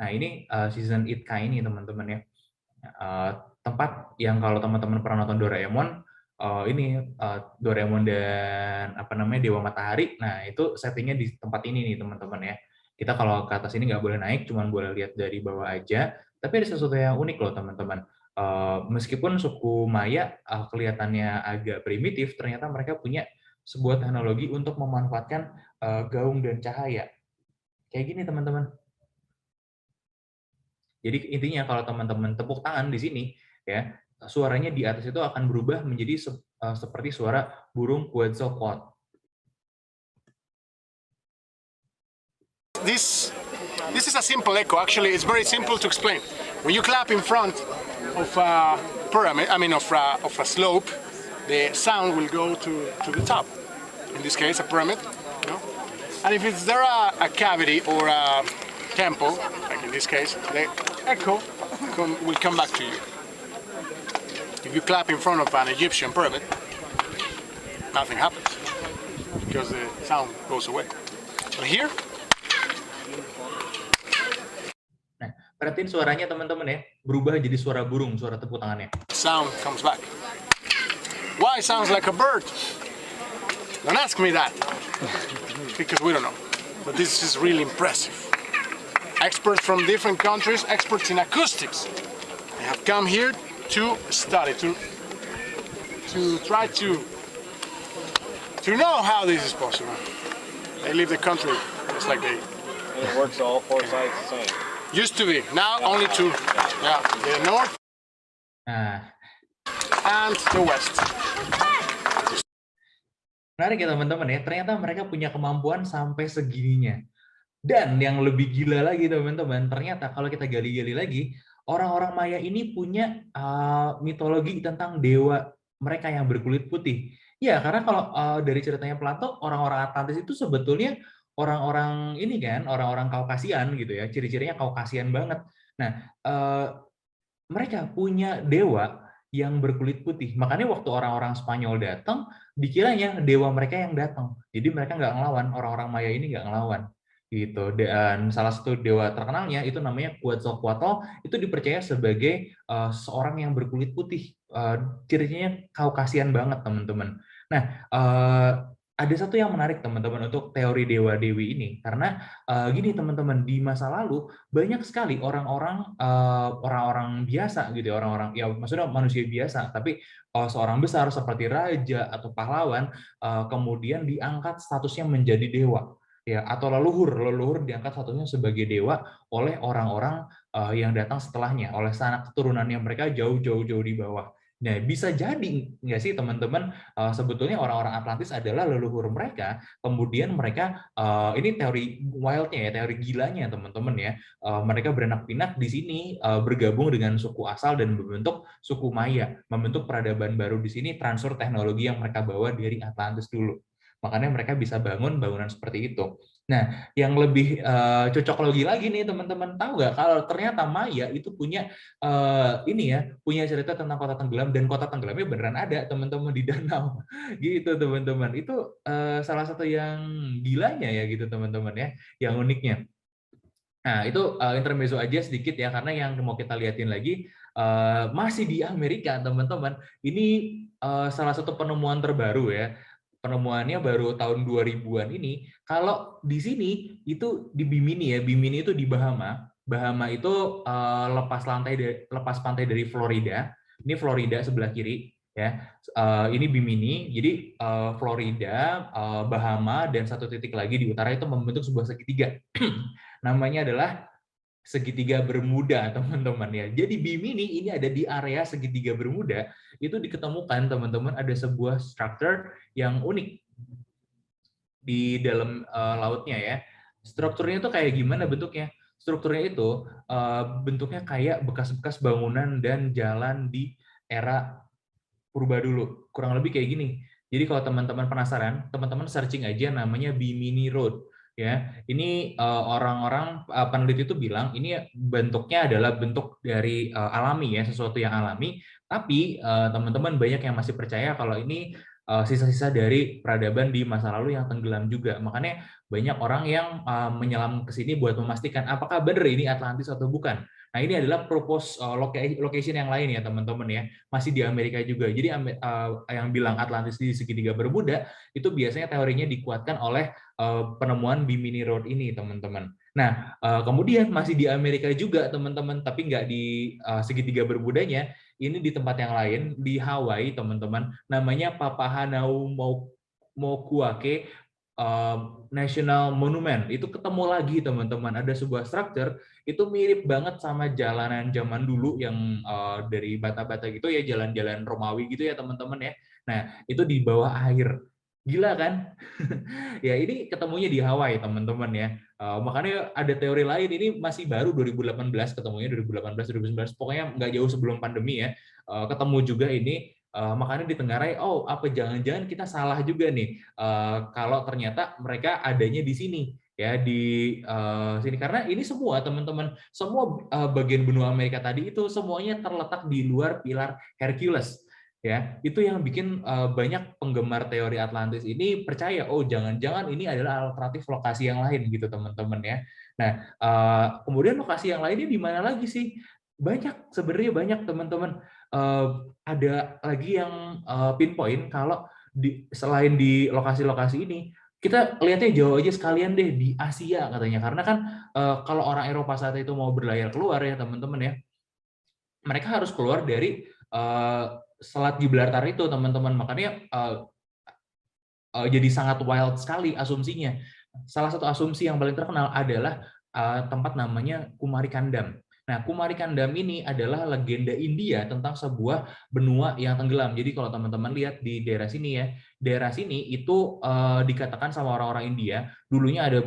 Nah, ini Chichen Itza ini, teman-teman ya. Tempat yang kalau teman-teman pernah nonton Doraemon, ini Doraemon dan apa namanya Dewa Matahari. Nah, itu settingnya di tempat ini nih, teman-teman ya. Kita kalau ke atas ini nggak boleh naik, cuman boleh lihat dari bawah aja. Tapi ada sesuatu yang unik loh, teman-teman. Meskipun suku Maya kelihatannya agak primitif, ternyata mereka punya sebuah teknologi untuk memanfaatkan gaung dan cahaya. Kayak gini, teman-teman. Jadi intinya kalau teman-teman tepuk tangan di sini, ya suaranya di atas itu akan berubah menjadi seperti suara burung Quetzalcoatl. This is a simple echo. Actually, it's very simple to explain. When you clap in front of a pyramid, of a slope, the sound will go to the top. In this case, a pyramid. You know? And if it's there a cavity or a temple, like in this case, the echo will come back to you. If you clap in front of an Egyptian pyramid, nothing happens because the sound goes away. But here, perhatiin suaranya teman-teman ya, berubah jadi suara burung, suara tepuk tangannya. Sound comes back. Why it sounds like a bird? Don't ask me that, because we don't know. But this is really impressive. Experts from different countries, experts in acoustics, they have come here to study, to try to know how this is possible. They leave the country just like they. And it works all four sides the same. Used to be. Now only two. Yeah, the north and the west. Menarik ya teman-teman ya, ternyata mereka punya kemampuan sampai segininya. Dan yang lebih gila lagi teman-teman, ternyata kalau kita gali-gali lagi, orang-orang Maya ini punya mitologi tentang dewa mereka yang berkulit putih. Ya, karena kalau dari ceritanya Plato, orang-orang Atlantis itu sebetulnya orang-orang ini kan, orang-orang Kaukasian gitu ya, ciri-cirinya Kaukasian banget. Nah, mereka punya dewa yang berkulit putih. Makanya waktu orang-orang Spanyol datang, dikiranya dewa mereka yang datang. Jadi mereka nggak ngelawan, orang-orang Maya ini nggak ngelawan. Gitu. Dan salah satu dewa terkenalnya itu namanya Quetzalcoatl, itu dipercaya sebagai seorang yang berkulit putih. Cirinya Kaukasian banget, teman-teman. Nah, ada satu yang menarik teman-teman untuk teori dewa-dewi ini, karena gini teman-teman, di masa lalu banyak sekali orang-orang biasa gitu ya, orang-orang ya maksudnya manusia biasa, tapi seorang besar seperti raja atau pahlawan kemudian diangkat statusnya menjadi dewa. Ya, atau leluhur diangkat statusnya sebagai dewa oleh orang-orang yang datang setelahnya, oleh sanak keturunannya mereka jauh-jauh di bawah. Nah, bisa jadi nggak sih teman-teman, sebetulnya orang-orang Atlantis adalah leluhur mereka, kemudian mereka, ini teori wild-nya ya, teori gilanya teman-teman ya, mereka beranak pinak di sini, bergabung dengan suku asal dan membentuk suku Maya, membentuk peradaban baru di sini, transfer teknologi yang mereka bawa dari Atlantis dulu. Makanya mereka bisa bangun bangunan seperti itu. Nah, yang lebih cocok lagi nih teman-teman, tahu nggak kalau ternyata Maya itu punya ini ya, punya cerita tentang kota tenggelam, dan kota tenggelamnya beneran ada teman-teman di danau gitu teman-teman. Itu salah satu yang gilanya ya gitu teman-teman ya, yang uniknya. Nah, itu intermezzo aja sedikit ya, karena yang mau kita lihatin lagi masih di Amerika teman-teman. Ini salah satu penemuan terbaru ya. Penemuannya baru tahun 2000-an ini. Kalau di sini itu di Bimini ya, Bimini itu di Bahama. Bahama itu lepas pantai dari Florida. Ini Florida sebelah kiri ya. Ini Bimini. Jadi Florida, Bahama, dan satu titik lagi di utara itu membentuk sebuah segitiga. Namanya adalah segitiga Bermuda teman-teman ya. Jadi Bimini ini ada di area segitiga Bermuda, itu diketemukan teman-teman ada sebuah structure yang unik di dalam lautnya ya. Strukturnya itu kayak gimana bentuknya? Strukturnya itu bentuknya kayak bekas-bekas bangunan dan jalan di era purba dulu. Kurang lebih kayak gini. Jadi kalau teman-teman penasaran, teman-teman searching aja namanya Bimini Road. Ya, ini orang-orang peneliti itu bilang ini bentuknya adalah bentuk dari alami ya, sesuatu yang alami. Tapi teman-teman banyak yang masih percaya kalau ini sisa-sisa dari peradaban di masa lalu yang tenggelam juga. Makanya banyak orang yang menyelam ke sini buat memastikan apakah benar ini Atlantis atau bukan. Nah, ini adalah propose location yang lain ya teman-teman ya, masih di Amerika juga. Jadi yang bilang Atlantis di segitiga Bermuda itu biasanya teorinya dikuatkan oleh penemuan Bimini Road ini teman-teman. Nah, kemudian masih di Amerika juga teman-teman, tapi nggak di segitiga Bermudanya, ini di tempat yang lain di Hawaii teman-teman, namanya Papahanaumokuakea National Monument. Itu ketemu lagi teman-teman, ada sebuah structure itu mirip banget sama jalanan zaman dulu yang dari bata-bata gitu ya, jalan-jalan Romawi gitu ya teman-teman ya. Nah, itu di bawah air. Gila kan? Ya, ini ketemunya di Hawaii teman-teman ya. Makanya ada teori lain, ini masih baru 2018, ketemunya 2018 2019, pokoknya nggak jauh sebelum pandemi ya. Ketemu juga ini, makanya ditengarai, oh apa jangan-jangan kita salah juga nih kalau ternyata mereka adanya di sini ya, di sini, karena ini semua teman-teman, semua bagian benua Amerika tadi itu semuanya terletak di luar pilar Hercules. Ya, itu yang bikin banyak penggemar teori Atlantis ini percaya, oh jangan-jangan ini adalah alternatif lokasi yang lain gitu teman-teman ya. Nah, kemudian lokasi yang lainnya di mana lagi sih? Banyak, sebenarnya banyak teman-teman. Ada lagi yang pinpoint kalau selain di lokasi-lokasi ini, kita lihatnya jauh aja sekalian deh di Asia katanya, karena kan kalau orang Eropa saat itu mau berlayar keluar ya teman-teman ya, mereka harus keluar dari Selat Gibraltar itu teman-teman, makanya jadi sangat wild sekali asumsinya. Salah satu asumsi yang paling terkenal adalah tempat namanya Kumari Kandam. Nah, Kumari Kandam ini adalah legenda India tentang sebuah benua yang tenggelam. Jadi kalau teman-teman lihat di daerah sini ya, daerah sini itu dikatakan sama orang-orang India, dulunya ada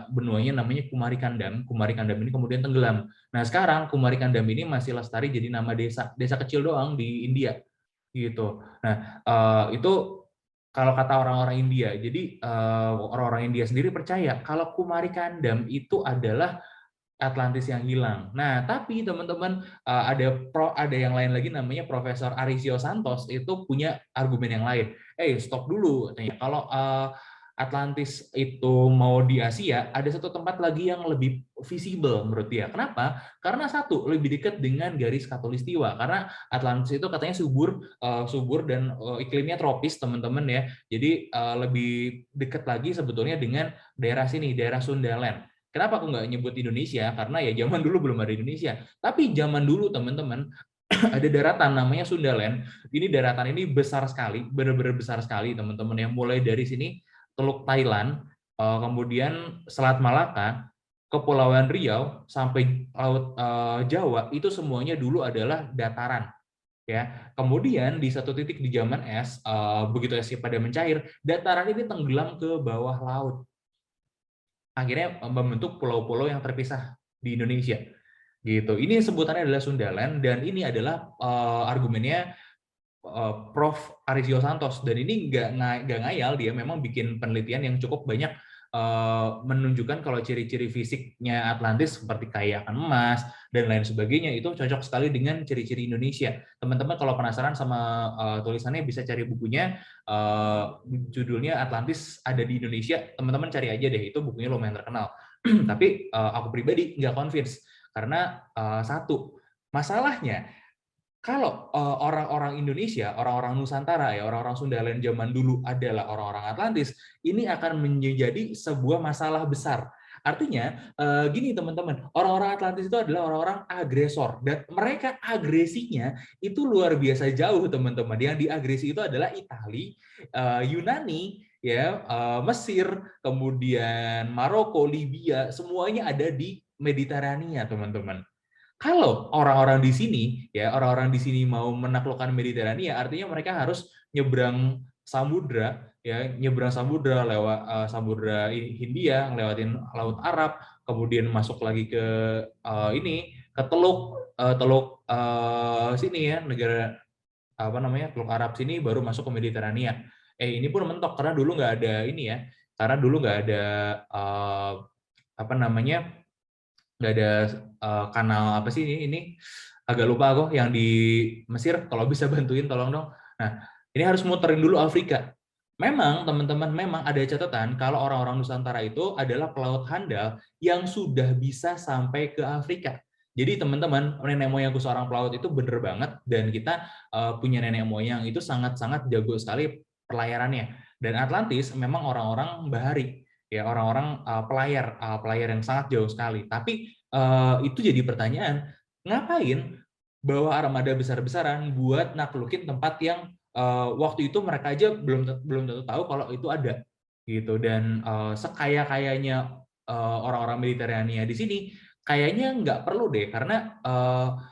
benuanya namanya Kumari Kandam. Kumari Kandam ini kemudian tenggelam. Nah, sekarang Kumari Kandam ini masih lestari jadi nama desa kecil doang di India gitu. Nah, itu kalau kata orang-orang India. Jadi orang-orang India sendiri percaya kalau Kumari Kandam itu adalah Atlantis yang hilang. Nah, tapi teman-teman ada yang lain lagi namanya Profesor Arisio Santos itu punya argumen yang lain. Stop dulu katanya. Kalau Atlantis itu mau di Asia, ada satu tempat lagi yang lebih visible menurut dia. Kenapa? Karena satu, lebih dekat dengan garis khatulistiwa. Karena Atlantis itu katanya subur dan iklimnya tropis, teman-teman ya. Jadi lebih dekat lagi sebetulnya dengan daerah sini, daerah Sundaland. Kenapa aku nggak nyebut Indonesia? Karena ya zaman dulu belum ada Indonesia. Tapi zaman dulu, teman-teman, ada daratan namanya Sundaland. Ini daratan ini besar sekali, benar-benar besar sekali, teman-teman ya. Mulai dari sini Teluk Thailand, kemudian Selat Malaka, Kepulauan Riau sampai Laut Jawa, itu semuanya dulu adalah dataran. Ya, kemudian di satu titik di zaman es, begitu esnya pada mencair, dataran ini tenggelam ke bawah laut. Akhirnya membentuk pulau-pulau yang terpisah di Indonesia. Gitu. Ini sebutannya adalah Sundaland dan ini adalah argumennya Prof. Arisio Santos, dan ini nggak ngayal, dia memang bikin penelitian yang cukup banyak menunjukkan kalau ciri-ciri fisiknya Atlantis seperti kaya akan emas dan lain sebagainya itu cocok sekali dengan ciri-ciri Indonesia. Teman-teman kalau penasaran sama tulisannya bisa cari bukunya, judulnya Atlantis ada di Indonesia, teman-teman cari aja deh, itu bukunya lumayan terkenal. Tapi aku pribadi nggak convince karena satu, masalahnya kalau orang-orang Indonesia, orang-orang Nusantara ya, orang-orang Sundaland zaman dulu adalah orang-orang Atlantis, ini akan menjadi sebuah masalah besar. Artinya gini teman-teman, orang-orang Atlantis itu adalah orang-orang agresor dan mereka agresinya itu luar biasa jauh, teman-teman. Yang diagresi itu adalah Italia, Yunani, ya, Mesir, kemudian Maroko, Libya, semuanya ada di Mediterania, teman-teman. Kalau orang-orang di sini, ya orang-orang di sini mau menaklukkan Mediterania, artinya mereka harus nyebrang samudra, ya nyebrang samudra lewat samudra Hindia, ngelewatin Laut Arab, kemudian masuk lagi ke ini ke teluk sini ya, negara apa namanya teluk Arab sini baru masuk ke Mediterania. Ini pun mentok karena dulu nggak ada ini ya, karena dulu nggak ada apa namanya nggak ada kanal apa sih ini agak lupa aku yang di Mesir, kalau bisa bantuin tolong dong. Nah ini harus muterin dulu Afrika. Memang teman-teman, memang ada catatan kalau orang-orang Nusantara itu adalah pelaut handal yang sudah bisa sampai ke Afrika. Jadi teman-teman, nenek moyangku seorang pelaut itu bener banget, dan kita punya nenek moyang itu sangat-sangat jago sekali pelayarannya. Dan Atlantis memang orang-orang bahari, ya orang-orang pelayar yang sangat jauh sekali. Tapi itu jadi pertanyaan, ngapain bawa armada besar-besaran buat naklukin tempat yang waktu itu mereka aja belum tentu tahu kalau itu ada gitu. Dan sekaya-kayanya orang-orang Mediterania di sini kayaknya nggak perlu deh, karena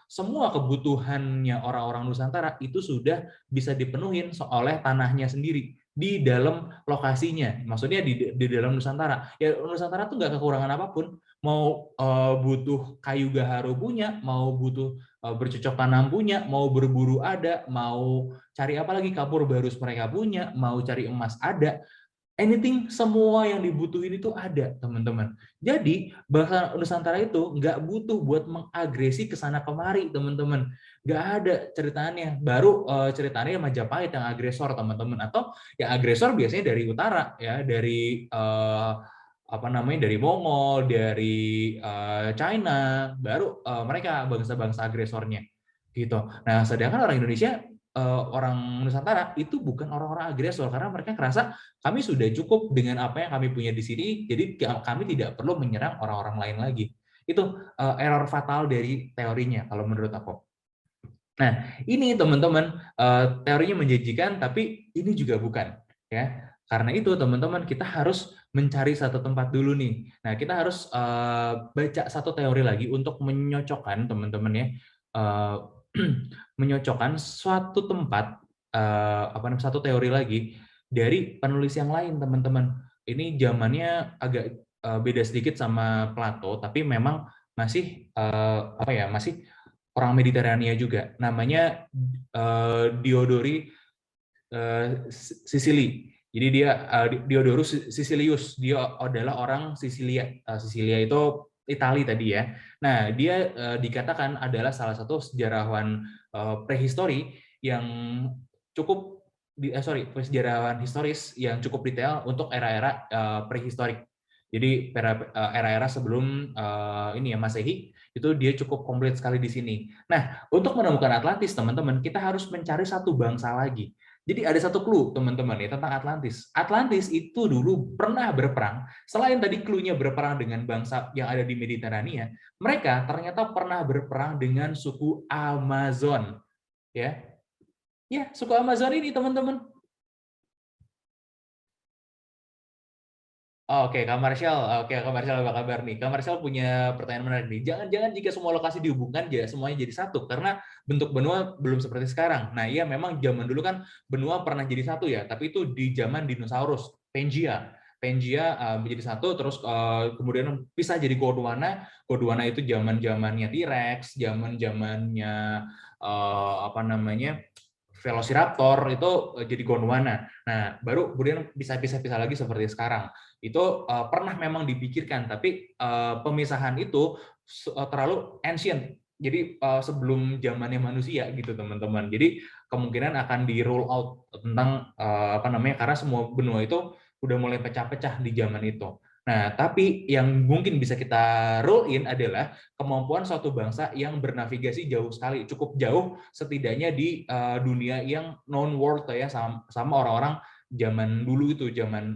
semua kebutuhannya orang-orang Nusantara itu sudah bisa dipenuhin oleh tanahnya sendiri di dalam lokasinya, maksudnya di dalam Nusantara. Ya Nusantara tuh nggak kekurangan apapun, mau butuh kayu gaharu punya, mau butuh bercocok tanam punya, mau berburu ada, mau cari apa lagi kapur barus mereka punya, mau cari emas ada. Anything, semua yang dibutuhin itu ada, teman-teman. Jadi bahasa Nusantara itu nggak butuh buat mengagresi ke sana kemari, teman-teman. Nggak ada ceritanya. Baru ceritanya Majapahit yang agresor, teman-teman. Atau yang agresor biasanya dari utara, ya, dari apa namanya, dari Mongol, dari China, baru mereka bangsa-bangsa agresornya, gitu. Nah, sedangkan orang Indonesia, orang Nusantara itu bukan orang-orang agresor, karena mereka ngerasa kami sudah cukup dengan apa yang kami punya di sini, jadi kami tidak perlu menyerang orang-orang lain lagi. Itu error fatal dari teorinya kalau menurut aku. Nah, ini teman-teman, teorinya menjanjikan, tapi ini juga bukan, ya. Karena itu teman-teman, kita harus mencari satu tempat dulu nih. Nah, kita harus baca satu teori lagi untuk menyocokkan, teman-teman ya, menyocokkan suatu tempat, satu teori lagi dari penulis yang lain, teman-teman. Ini zamannya agak beda sedikit sama Plato, tapi memang masih masih orang Mediterania juga. Namanya Diodori Sicily. Jadi dia Diodorus Sicilius, dia adalah orang Sisilia. Sisilia itu Italia tadi ya. Nah, dia dikatakan adalah salah satu sejarawan prehistori yang cukup sejarawan historis yang cukup detail untuk era-era prehistorik. Jadi era-era sebelum ini ya Masehi itu dia cukup komplit sekali di sini. Nah, untuk menemukan Atlantis, teman-teman, kita harus mencari satu bangsa lagi. Jadi ada satu clue, teman-teman, ya tentang Atlantis. Atlantis itu dulu pernah berperang. Selain tadi clue-nya berperang dengan bangsa yang ada di Mediterania, mereka ternyata pernah berperang dengan suku Amazon. Ya, suku Amazon ini, teman-teman. Oke, Kak Marshall. Oke, Kak Marshall, apa kabar nih? Kak Marshall punya pertanyaan menarik nih. Jangan-jangan jika semua lokasi dihubungkan, ya semuanya jadi satu, karena bentuk benua belum seperti sekarang. Nah, iya memang zaman dulu kan benua pernah jadi satu ya, tapi itu di zaman dinosaurus, Pangea. Pangea menjadi satu, terus kemudian pisah jadi Gondwana. Gondwana itu zaman-zamannya T-Rex, zaman-zamannya apa namanya? Velociraptor itu jadi Gondwana. Nah, baru kemudian bisa pisah-pisah lagi seperti sekarang. Itu pernah memang dipikirkan, tapi pemisahan itu terlalu ancient. Jadi sebelum zamannya manusia gitu, teman-teman. Jadi kemungkinan akan di roll out tentang apa namanya, karena semua benua itu udah mulai pecah-pecah di zaman itu. Nah, tapi yang mungkin bisa kita roll in adalah kemampuan suatu bangsa yang bernavigasi jauh sekali, cukup jauh setidaknya di dunia yang known world ya, sama orang-orang zaman dulu itu, zaman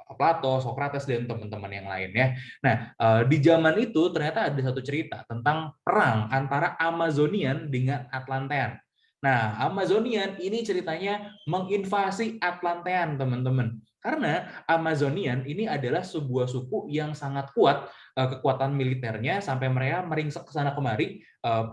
Plato, Socrates, dan teman-teman yang lain ya. Nah, di zaman itu ternyata ada satu cerita tentang perang antara Amazonian dengan Atlantean. Nah, Amazonian ini ceritanya menginvasi Atlantean, teman-teman. Karena Amazonian ini adalah sebuah suku yang sangat kuat, kekuatan militernya sampai mereka meringsek ke sana kemari,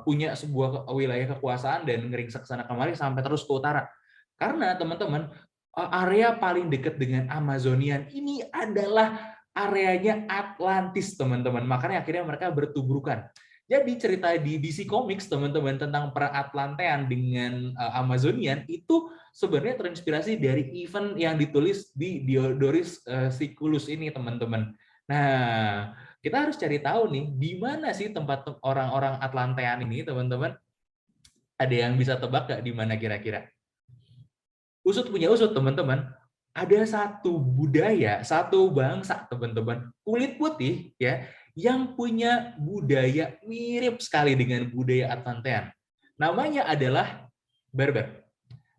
punya sebuah wilayah kekuasaan dan ngeringsek ke sana kemari sampai terus ke utara. Karena teman-teman, area paling dekat dengan Amazonian ini adalah areanya Atlantis, teman-teman. Makanya akhirnya mereka bertubrukan. Jadi cerita di DC Comics, teman-teman, tentang perang Atlantean dengan Amazonian itu sebenarnya terinspirasi dari event yang ditulis di Diodorus Siculus ini, teman-teman. Nah, kita harus cari tahu nih, di mana sih tempat orang-orang Atlantean ini, teman-teman? Ada yang bisa tebak nggak di mana kira-kira? Usut punya usut, teman-teman. Ada satu budaya, satu bangsa, teman-teman, kulit putih ya, yang punya budaya mirip sekali dengan budaya Atlantean. Namanya adalah Berber.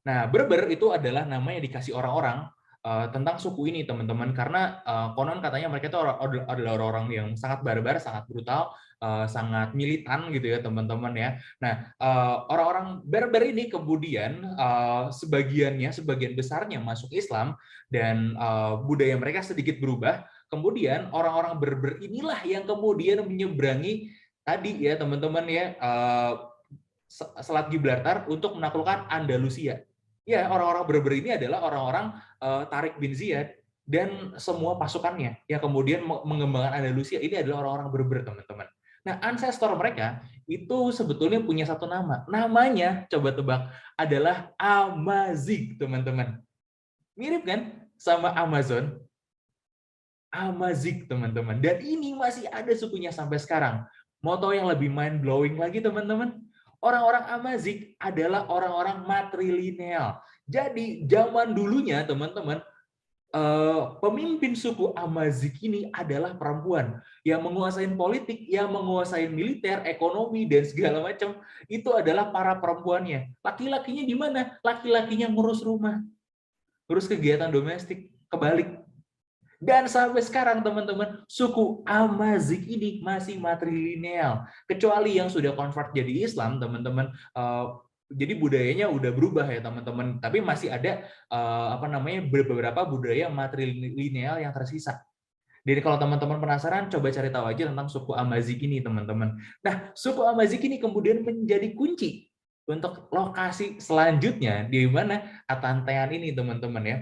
Nah, Berber itu adalah nama yang dikasih orang-orang tentang suku ini, teman-teman, karena konon katanya mereka itu adalah orang-orang yang sangat barbar, sangat brutal, sangat militan gitu ya, teman-teman ya. Nah, orang-orang Berber ini kemudian sebagian besarnya masuk Islam dan budaya mereka sedikit berubah. Kemudian orang-orang Berber inilah yang kemudian menyeberangi tadi ya, teman-teman ya, Selat Gibraltar untuk menaklukkan Andalusia. Ya, orang-orang Berber ini adalah orang-orang Tariq bin Ziyad dan semua pasukannya yang kemudian mengembangkan Andalusia. Ini adalah orang-orang Berber, teman-teman. Nah, ancestor mereka itu sebetulnya punya satu nama. Namanya, coba tebak, adalah Amazigh, teman-teman. Mirip kan sama Amazon? Amazigh, teman-teman. Dan ini masih ada sukunya sampai sekarang. Mau tahu yang lebih mind-blowing lagi, teman-teman? Orang-orang Amazigh adalah orang-orang matrilineal. Jadi zaman dulunya, teman-teman, pemimpin suku Amazigh ini adalah perempuan yang menguasai politik, yang menguasai militer, ekonomi, dan segala macam. Itu adalah para perempuannya. Laki-lakinya di mana? Laki-lakinya ngurus rumah, ngurus kegiatan domestik. Kebalik. Dan sampai sekarang, teman-teman, suku Amazigh ini masih matrilineal. Kecuali yang sudah convert jadi Islam, teman-teman. Jadi budayanya udah berubah ya, teman-teman. Tapi masih ada apa namanya, beberapa budaya matrilineal yang tersisa. Jadi kalau teman-teman penasaran, coba cari tahu aja tentang suku Amazigh ini, teman-teman. Nah, suku Amazigh ini kemudian menjadi kunci untuk lokasi selanjutnya di mana Atlantean ini, teman-teman ya.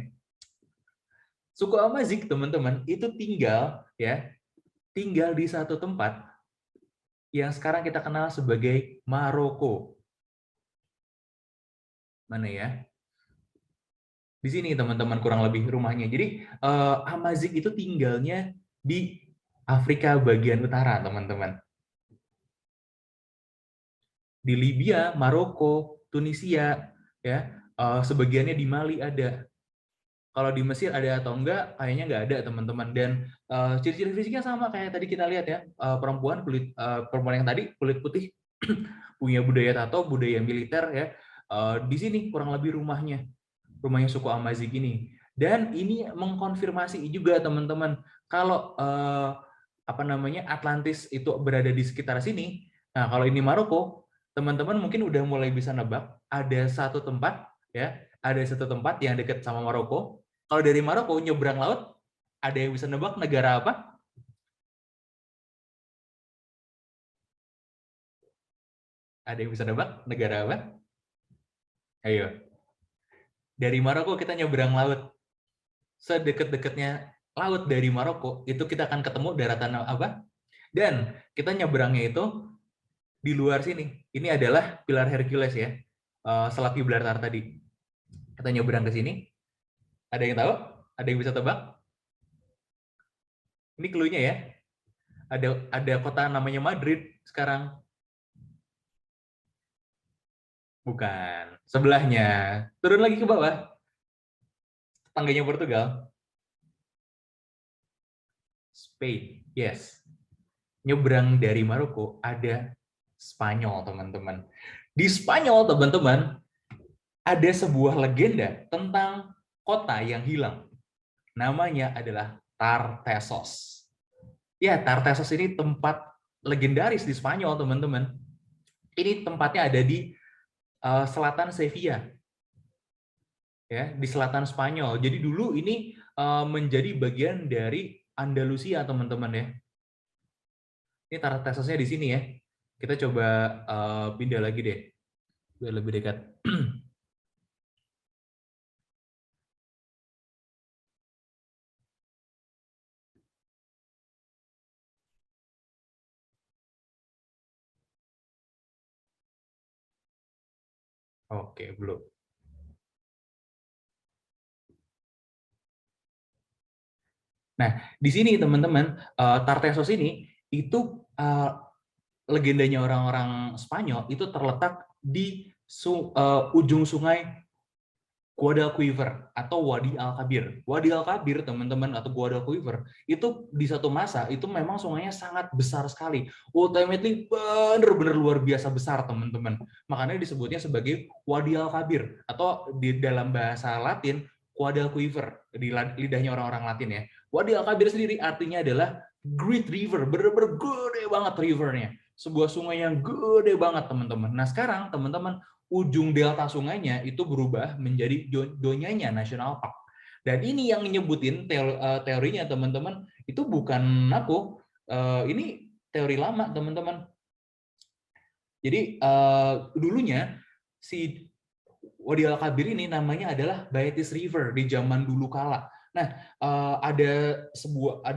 Suku Amazigh, teman-teman, itu tinggal di satu tempat yang sekarang kita kenal sebagai Maroko. Mana ya? Di sini, teman-teman, kurang lebih rumahnya. Jadi Amazigh itu tinggalnya di Afrika bagian utara, teman-teman. Di Libya, Maroko, Tunisia, ya, sebagiannya di Mali ada. Kalau di Mesir ada atau enggak, kayaknya nggak ada teman-teman. Dan ciri-ciri fisiknya sama kayak tadi kita lihat ya, perempuan yang tadi kulit putih, punya budaya tato, budaya militer ya. Di sini kurang lebih rumahnya suku Amazigh ini. Dan ini mengkonfirmasi juga teman-teman kalau Atlantis itu berada di sekitar sini. Nah kalau ini Maroko, teman-teman mungkin udah mulai bisa nebak ada satu tempat yang dekat sama Maroko. Kalau dari Maroko nyebrang laut, ada yang bisa nebak negara apa? Ada yang bisa nebak negara apa? Ayo. Dari Maroko kita nyebrang laut. Sedekat-dekatnya laut dari Maroko, itu kita akan ketemu daratan apa? Dan kita nyebrangnya itu di luar sini. Ini adalah pilar Hercules ya. Selat Gibraltar tadi. Kita nyebrang ke sini. Ada yang tahu? Ada yang bisa tebak? Ini clue-nya ya. Ada kota namanya Madrid sekarang. Bukan. Sebelahnya. Turun lagi ke bawah. Tetangganya Portugal. Spain. Yes. Nyebrang dari Maroko ada Spanyol, teman-teman. Di Spanyol, teman-teman, ada sebuah legenda tentang kota yang hilang. Namanya adalah Tartessos. Ya, Tartessos ini tempat legendaris di Spanyol, teman-teman. Ini tempatnya ada di selatan Sevilla. Ya, di selatan Spanyol. Jadi dulu ini menjadi bagian dari Andalusia, teman-teman ya. Ini Tartessosnya di sini ya. Kita coba pindah lagi deh, biar lebih dekat. Oke, belum. Nah, di sini teman-teman, Tartessos ini itu legendanya orang-orang Spanyol itu terletak di ujung sungai Guadalquivir atau Wadi Al-Kabir. Wadi Al-Kabir, teman-teman, atau Guadalquivir, itu di satu masa itu memang sungainya sangat besar sekali. Ultimately benar-benar luar biasa besar, teman-teman. Makanya disebutnya sebagai Wadi Al-Kabir atau di dalam bahasa Latin Guadalquivir, di lidahnya orang-orang Latin ya. Wadi Al-Kabir sendiri artinya adalah Great River, benar-benar gede banget rivernya. Sebuah sungai yang gede banget, teman-teman. Nah, sekarang teman-teman, ujung delta sungainya itu berubah menjadi Doñana National Park. Dan ini yang nyebutin teorinya, teman-teman, itu bukan aku, ini teori lama, teman-teman. Jadi dulunya si Wadi Al-Kabir ini namanya adalah Baetis River di zaman dulu kala. Nah, ada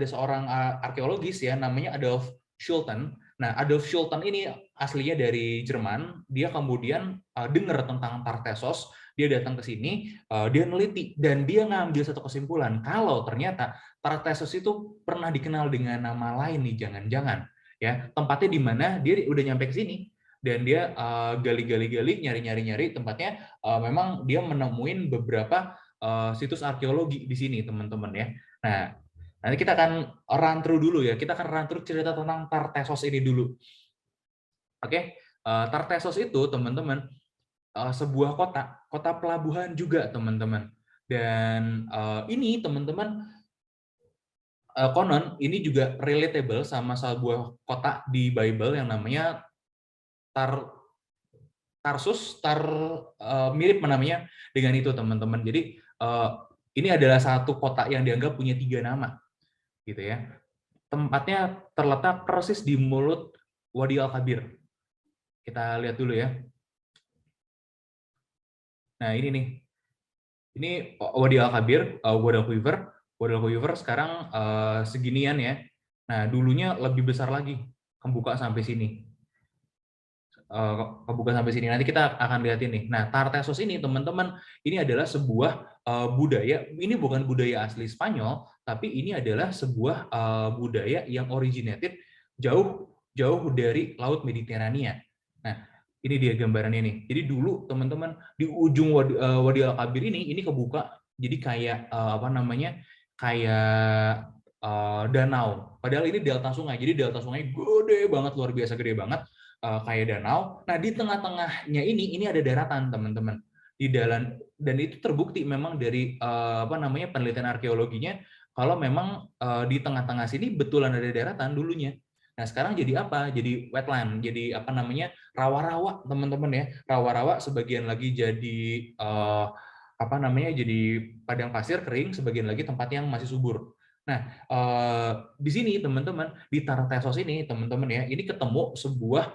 seorang arkeologis ya, namanya Adolf Schulten. Nah, Adolf Schulten ini aslinya dari Jerman. Dia kemudian dengar tentang Tartessos, dia datang ke sini, dia neliti, dan dia ngambil satu kesimpulan kalau ternyata Tartessos itu pernah dikenal dengan nama lain nih, jangan-jangan ya, tempatnya di mana dia udah nyampe ke sini dan dia gali-gali-gali, nyari-nyari tempatnya, memang dia menemuin beberapa situs arkeologi di sini, teman-teman ya. Nah, nanti kita akan run through dulu ya. Kita akan run through cerita tentang Tartessos ini dulu. Oke, Tartessos itu, teman-teman, sebuah kota pelabuhan juga, teman-teman. Dan ini, teman-teman, konon ini juga relatable sama sebuah kota di Bible yang namanya Tarsus, mirip namanya dengan itu, teman-teman. Jadi ini adalah satu kota yang dianggap punya 3 nama, gitu ya. Tempatnya terletak persis di mulut Wadi Al-Kabir. Kita lihat dulu ya. Nah ini nih, ini Wadi Al-Kabir, Guadalquivir sekarang seginian ya. Nah dulunya lebih besar lagi, kebuka sampai sini. Kebuka sampai sini. Nanti kita akan lihat ini. Nah, Tartessos ini, teman-teman, ini adalah sebuah budaya. Ini bukan budaya asli Spanyol, tapi ini adalah sebuah budaya yang originated jauh dari Laut Mediterania. Nah, Ini dia gambarannya nih. Jadi dulu teman-teman di ujung Wadi Al-Kabir ini kebuka jadi kayak apa namanya? Kayak danau. Padahal ini delta sungai. Jadi delta sungai gede banget, luar biasa gede banget, kayak danau. Nah, di tengah-tengahnya ini ada daratan, teman-teman. Di dalam, dan itu terbukti memang dari apa namanya? Penelitian arkeologinya kalau memang di tengah-tengah sini betulan ada daratan dulunya. Nah, sekarang jadi apa? Jadi wetland, jadi apa namanya? Rawa-rawa, teman-teman ya. Rawa-rawa sebagian lagi jadi apa namanya? Jadi padang pasir kering, sebagian lagi tempat yang masih subur. Nah, di sini teman-teman, di Tartessos ini teman-teman ya, ini ketemu sebuah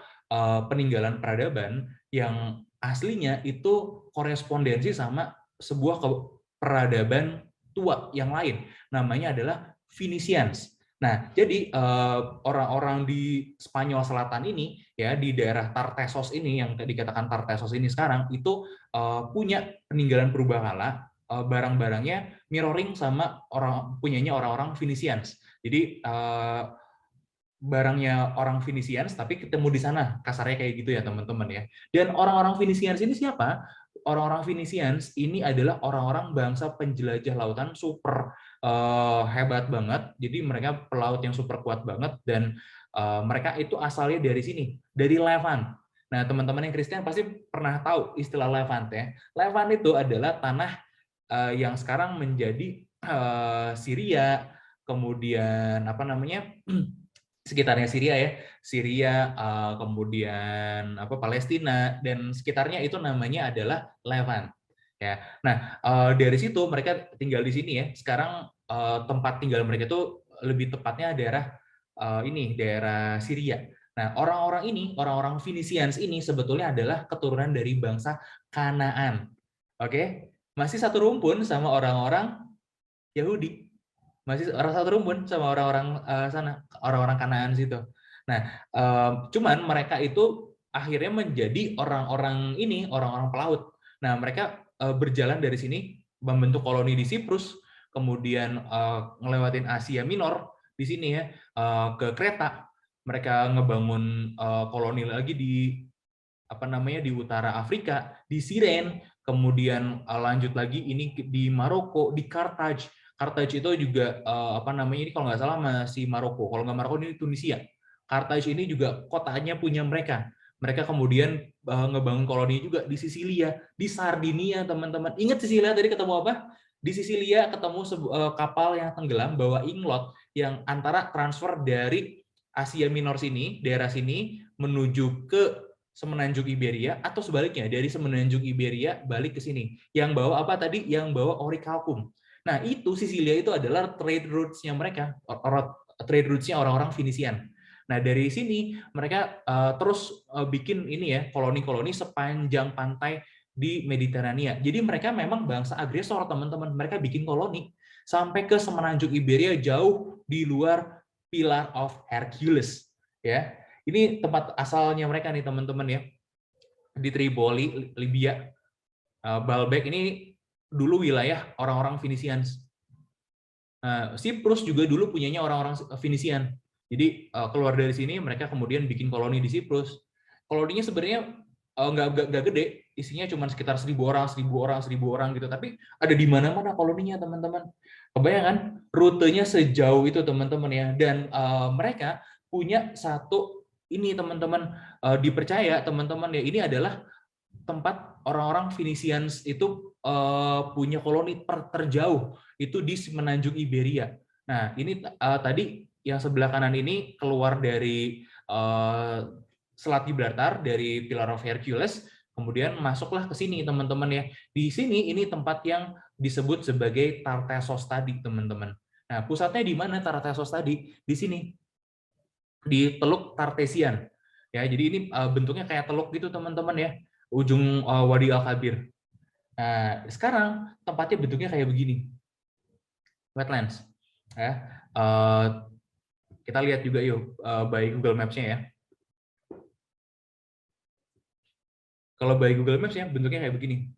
peninggalan peradaban yang aslinya itu korespondensi sama sebuah peradaban tua yang lain. Namanya adalah Phoenicians. Nah, jadi orang-orang di Spanyol Selatan ini ya, di daerah Tartessos ini yang dikatakan Tartessos ini sekarang itu punya peninggalan purbakala, barang-barangnya mirroring sama punyanya orang-orang Phoenicians. Jadi barangnya orang Phoenicians tapi ketemu di sana, kasarnya kayak gitu ya teman-teman ya. Dan orang-orang Phoenicians ini siapa? Orang-orang Phoenicians ini adalah orang-orang bangsa penjelajah lautan super hebat banget. Jadi mereka pelaut yang super kuat banget, dan mereka itu asalnya dari sini, dari Levant. Nah, teman-teman yang Kristen pasti pernah tahu istilah Levant ya. Levant itu adalah tanah yang sekarang menjadi Syria, kemudian apa namanya, sekitarnya Syria ya, Syria, kemudian apa Palestina, dan sekitarnya itu namanya adalah Levant ya. Nah, dari situ mereka tinggal di sini ya. Sekarang tempat tinggal mereka itu lebih tepatnya daerah ini, daerah Syria. Nah, orang-orang Phoenicians ini sebetulnya adalah keturunan dari bangsa Kanaan. Oke? Masih satu rumpun sama orang-orang Yahudi. Masih orang satu rumpun sama orang-orang sana, orang-orang Kanaan situ. Nah, cuman mereka itu akhirnya menjadi orang-orang ini, orang-orang pelaut. Nah, mereka berjalan dari sini membentuk koloni di Siprus, kemudian ngelewatin Asia Minor di sini ya, ke Kreta. Mereka ngebangun koloni lagi di apa namanya, di utara Afrika, di Siren, kemudian lanjut lagi ini di Maroko, di Carthage. Carthage itu juga apa namanya, ini kalau nggak salah masih Maroko, kalau nggak Maroko ini Tunisia. Carthage ini juga kotanya punya mereka. Mereka kemudian ngebangun koloni juga di Sisilia, di Sardinia, teman-teman. Ingat Sisilia tadi ketemu apa? Di Sisilia ketemu kapal yang tenggelam bawa inglot yang antara transfer dari Asia Minor sini, daerah sini, menuju ke Semenanjung Iberia, atau sebaliknya dari Semenanjung Iberia balik ke sini. Yang bawa apa tadi? Yang bawa orichalcum. Nah, itu Sisilia itu adalah trade routes-nya mereka, trade routes-nya orang-orang Phoenician. Nah, dari sini mereka terus bikin ini ya, koloni-koloni sepanjang pantai di Mediterania. Jadi mereka memang bangsa agresor, teman-teman. Mereka bikin koloni sampai ke Semenanjung Iberia, jauh di luar Pillar of Hercules, ya. Ini tempat asalnya mereka nih teman-teman ya, di Tripoli, Libya. Baalbek ini dulu wilayah orang-orang Phoenicians. Siprus juga dulu punyanya orang-orang Phoenician. Jadi keluar dari sini mereka kemudian bikin koloni di Siprus. Koloninya sebenarnya nggak gede, isinya cuma sekitar 1.000 orang gitu. Tapi ada di mana-mana koloninya teman-teman. Kebayangkan rutenya sejauh itu teman-teman ya. Dan mereka punya satu ini teman-teman, dipercaya teman-teman ya, ini adalah tempat orang-orang Phoenicians itu punya koloni terjauh itu di Semenanjung Iberia. Nah, ini tadi yang sebelah kanan ini keluar dari Selat Gibraltar, dari Pillar of Hercules, kemudian masuklah ke sini teman-teman ya. Di sini ini tempat yang disebut sebagai Tartessos tadi teman-teman. Nah, pusatnya di mana Tartessos tadi? Di sini, di Teluk Tartesian. Ya, jadi ini bentuknya kayak teluk gitu teman-teman ya, ujung Wadi Al-Kabir. Nah, sekarang tempatnya bentuknya kayak begini. Wetlands. Ya. Kita lihat juga yuk by Google Maps-nya ya. Kalau by Google Maps ya bentuknya kayak begini.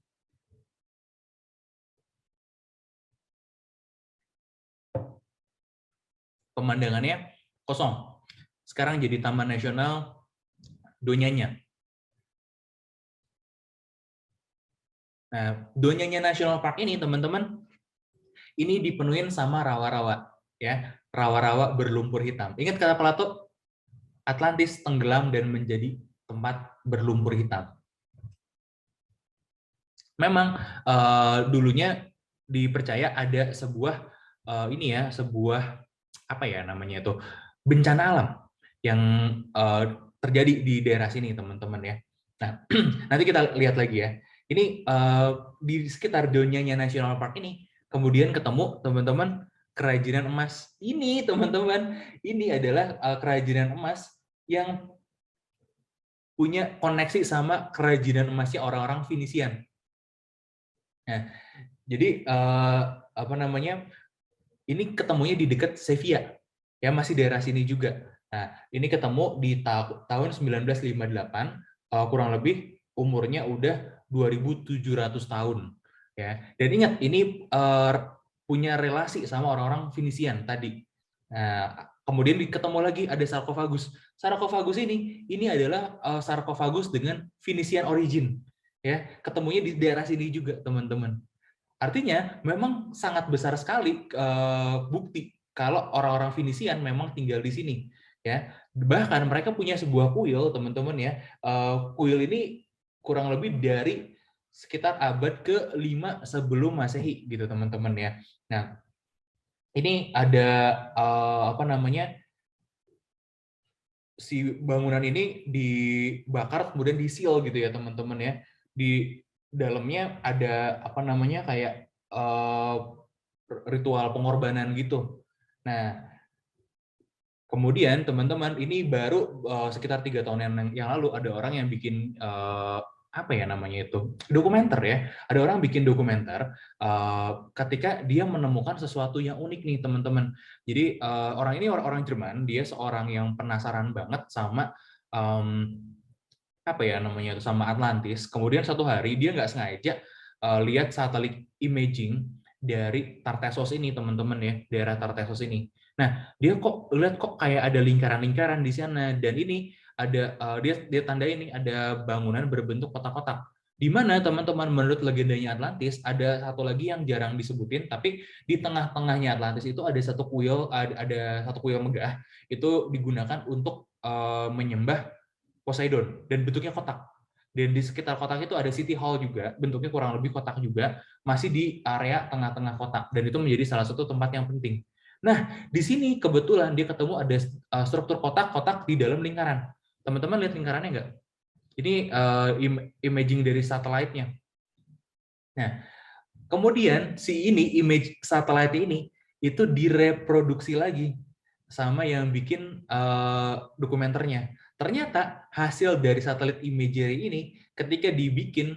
Pemandangannya kosong. Sekarang jadi Taman Nasional Donyanya. Nah, Donyanya National Park ini, teman-teman, ini dipenuhin sama rawa-rawa, ya, rawa-rawa berlumpur hitam. Ingat kata Plato, Atlantis tenggelam dan menjadi tempat berlumpur hitam. Memang dulunya dipercaya ada sebuah sebuah apa ya namanya itu, bencana alam yang terjadi di daerah sini, teman-teman ya. Nah, nanti kita lihat lagi ya. Ini di sekitar Donyanya National Park ini kemudian ketemu, teman-teman, kerajinan emas. Ini, teman-teman, ini adalah kerajinan emas yang punya koneksi sama kerajinan emasnya orang-orang Finisian. Nah, jadi apa namanya? Ini ketemunya di dekat Sevilla, ya, masih daerah sini juga. Nah, ini ketemu di tahun 1958, kurang lebih umurnya udah 2.700 tahun, ya. Dan ingat, ini punya relasi sama orang-orang Finisian tadi. Nah, kemudian ketemu lagi ada sarkofagus. Sarkofagus ini adalah sarkofagus dengan Finisian origin, ya. Ketemunya di daerah sini juga, teman-teman. Artinya memang sangat besar sekali bukti kalau orang-orang Finisian memang tinggal di sini, ya. Bahkan mereka punya sebuah kuil, teman-teman ya. Kuil ini kurang lebih dari sekitar abad ke-5 sebelum Masehi gitu, teman-teman ya. Nah, ini ada apa namanya? Si bangunan ini dibakar kemudian di-seal gitu ya, teman-teman ya. Di dalamnya ada apa namanya, kayak ritual pengorbanan gitu. Nah, kemudian teman-teman, ini baru sekitar 3 tahun yang lalu ada orang yang bikin apa ya namanya itu, dokumenter ya. Ada orang bikin dokumenter ketika dia menemukan sesuatu yang unik nih, teman-teman. Jadi orang ini orang Jerman, dia seorang yang penasaran banget sama apa ya namanya itu, sama Atlantis. Kemudian satu hari dia nggak sengaja lihat satelit imaging dari Tartessos ini, teman-teman ya, daerah Tartessos ini. Nah, dia lihat kok kayak ada lingkaran-lingkaran di sana, dan ini ada dia tanda ini ada bangunan berbentuk kotak-kotak. Di mana, teman-teman, menurut legendanya Atlantis ada satu lagi yang jarang disebutin, tapi di tengah-tengahnya Atlantis itu ada satu kuil megah, itu digunakan untuk menyembah Poseidon, dan bentuknya kotak. Dan di sekitar kotak itu ada City Hall juga, bentuknya kurang lebih kotak juga, masih di area tengah-tengah kotak, dan itu menjadi salah satu tempat yang penting. Nah, di sini kebetulan dia ketemu ada struktur kotak-kotak di dalam lingkaran. Teman-teman lihat lingkarannya nggak? Ini imaging dari satelitnya. Nah, kemudian image satelit ini itu direproduksi lagi sama yang bikin dokumenternya. Ternyata hasil dari satelit imagery ini ketika dibikin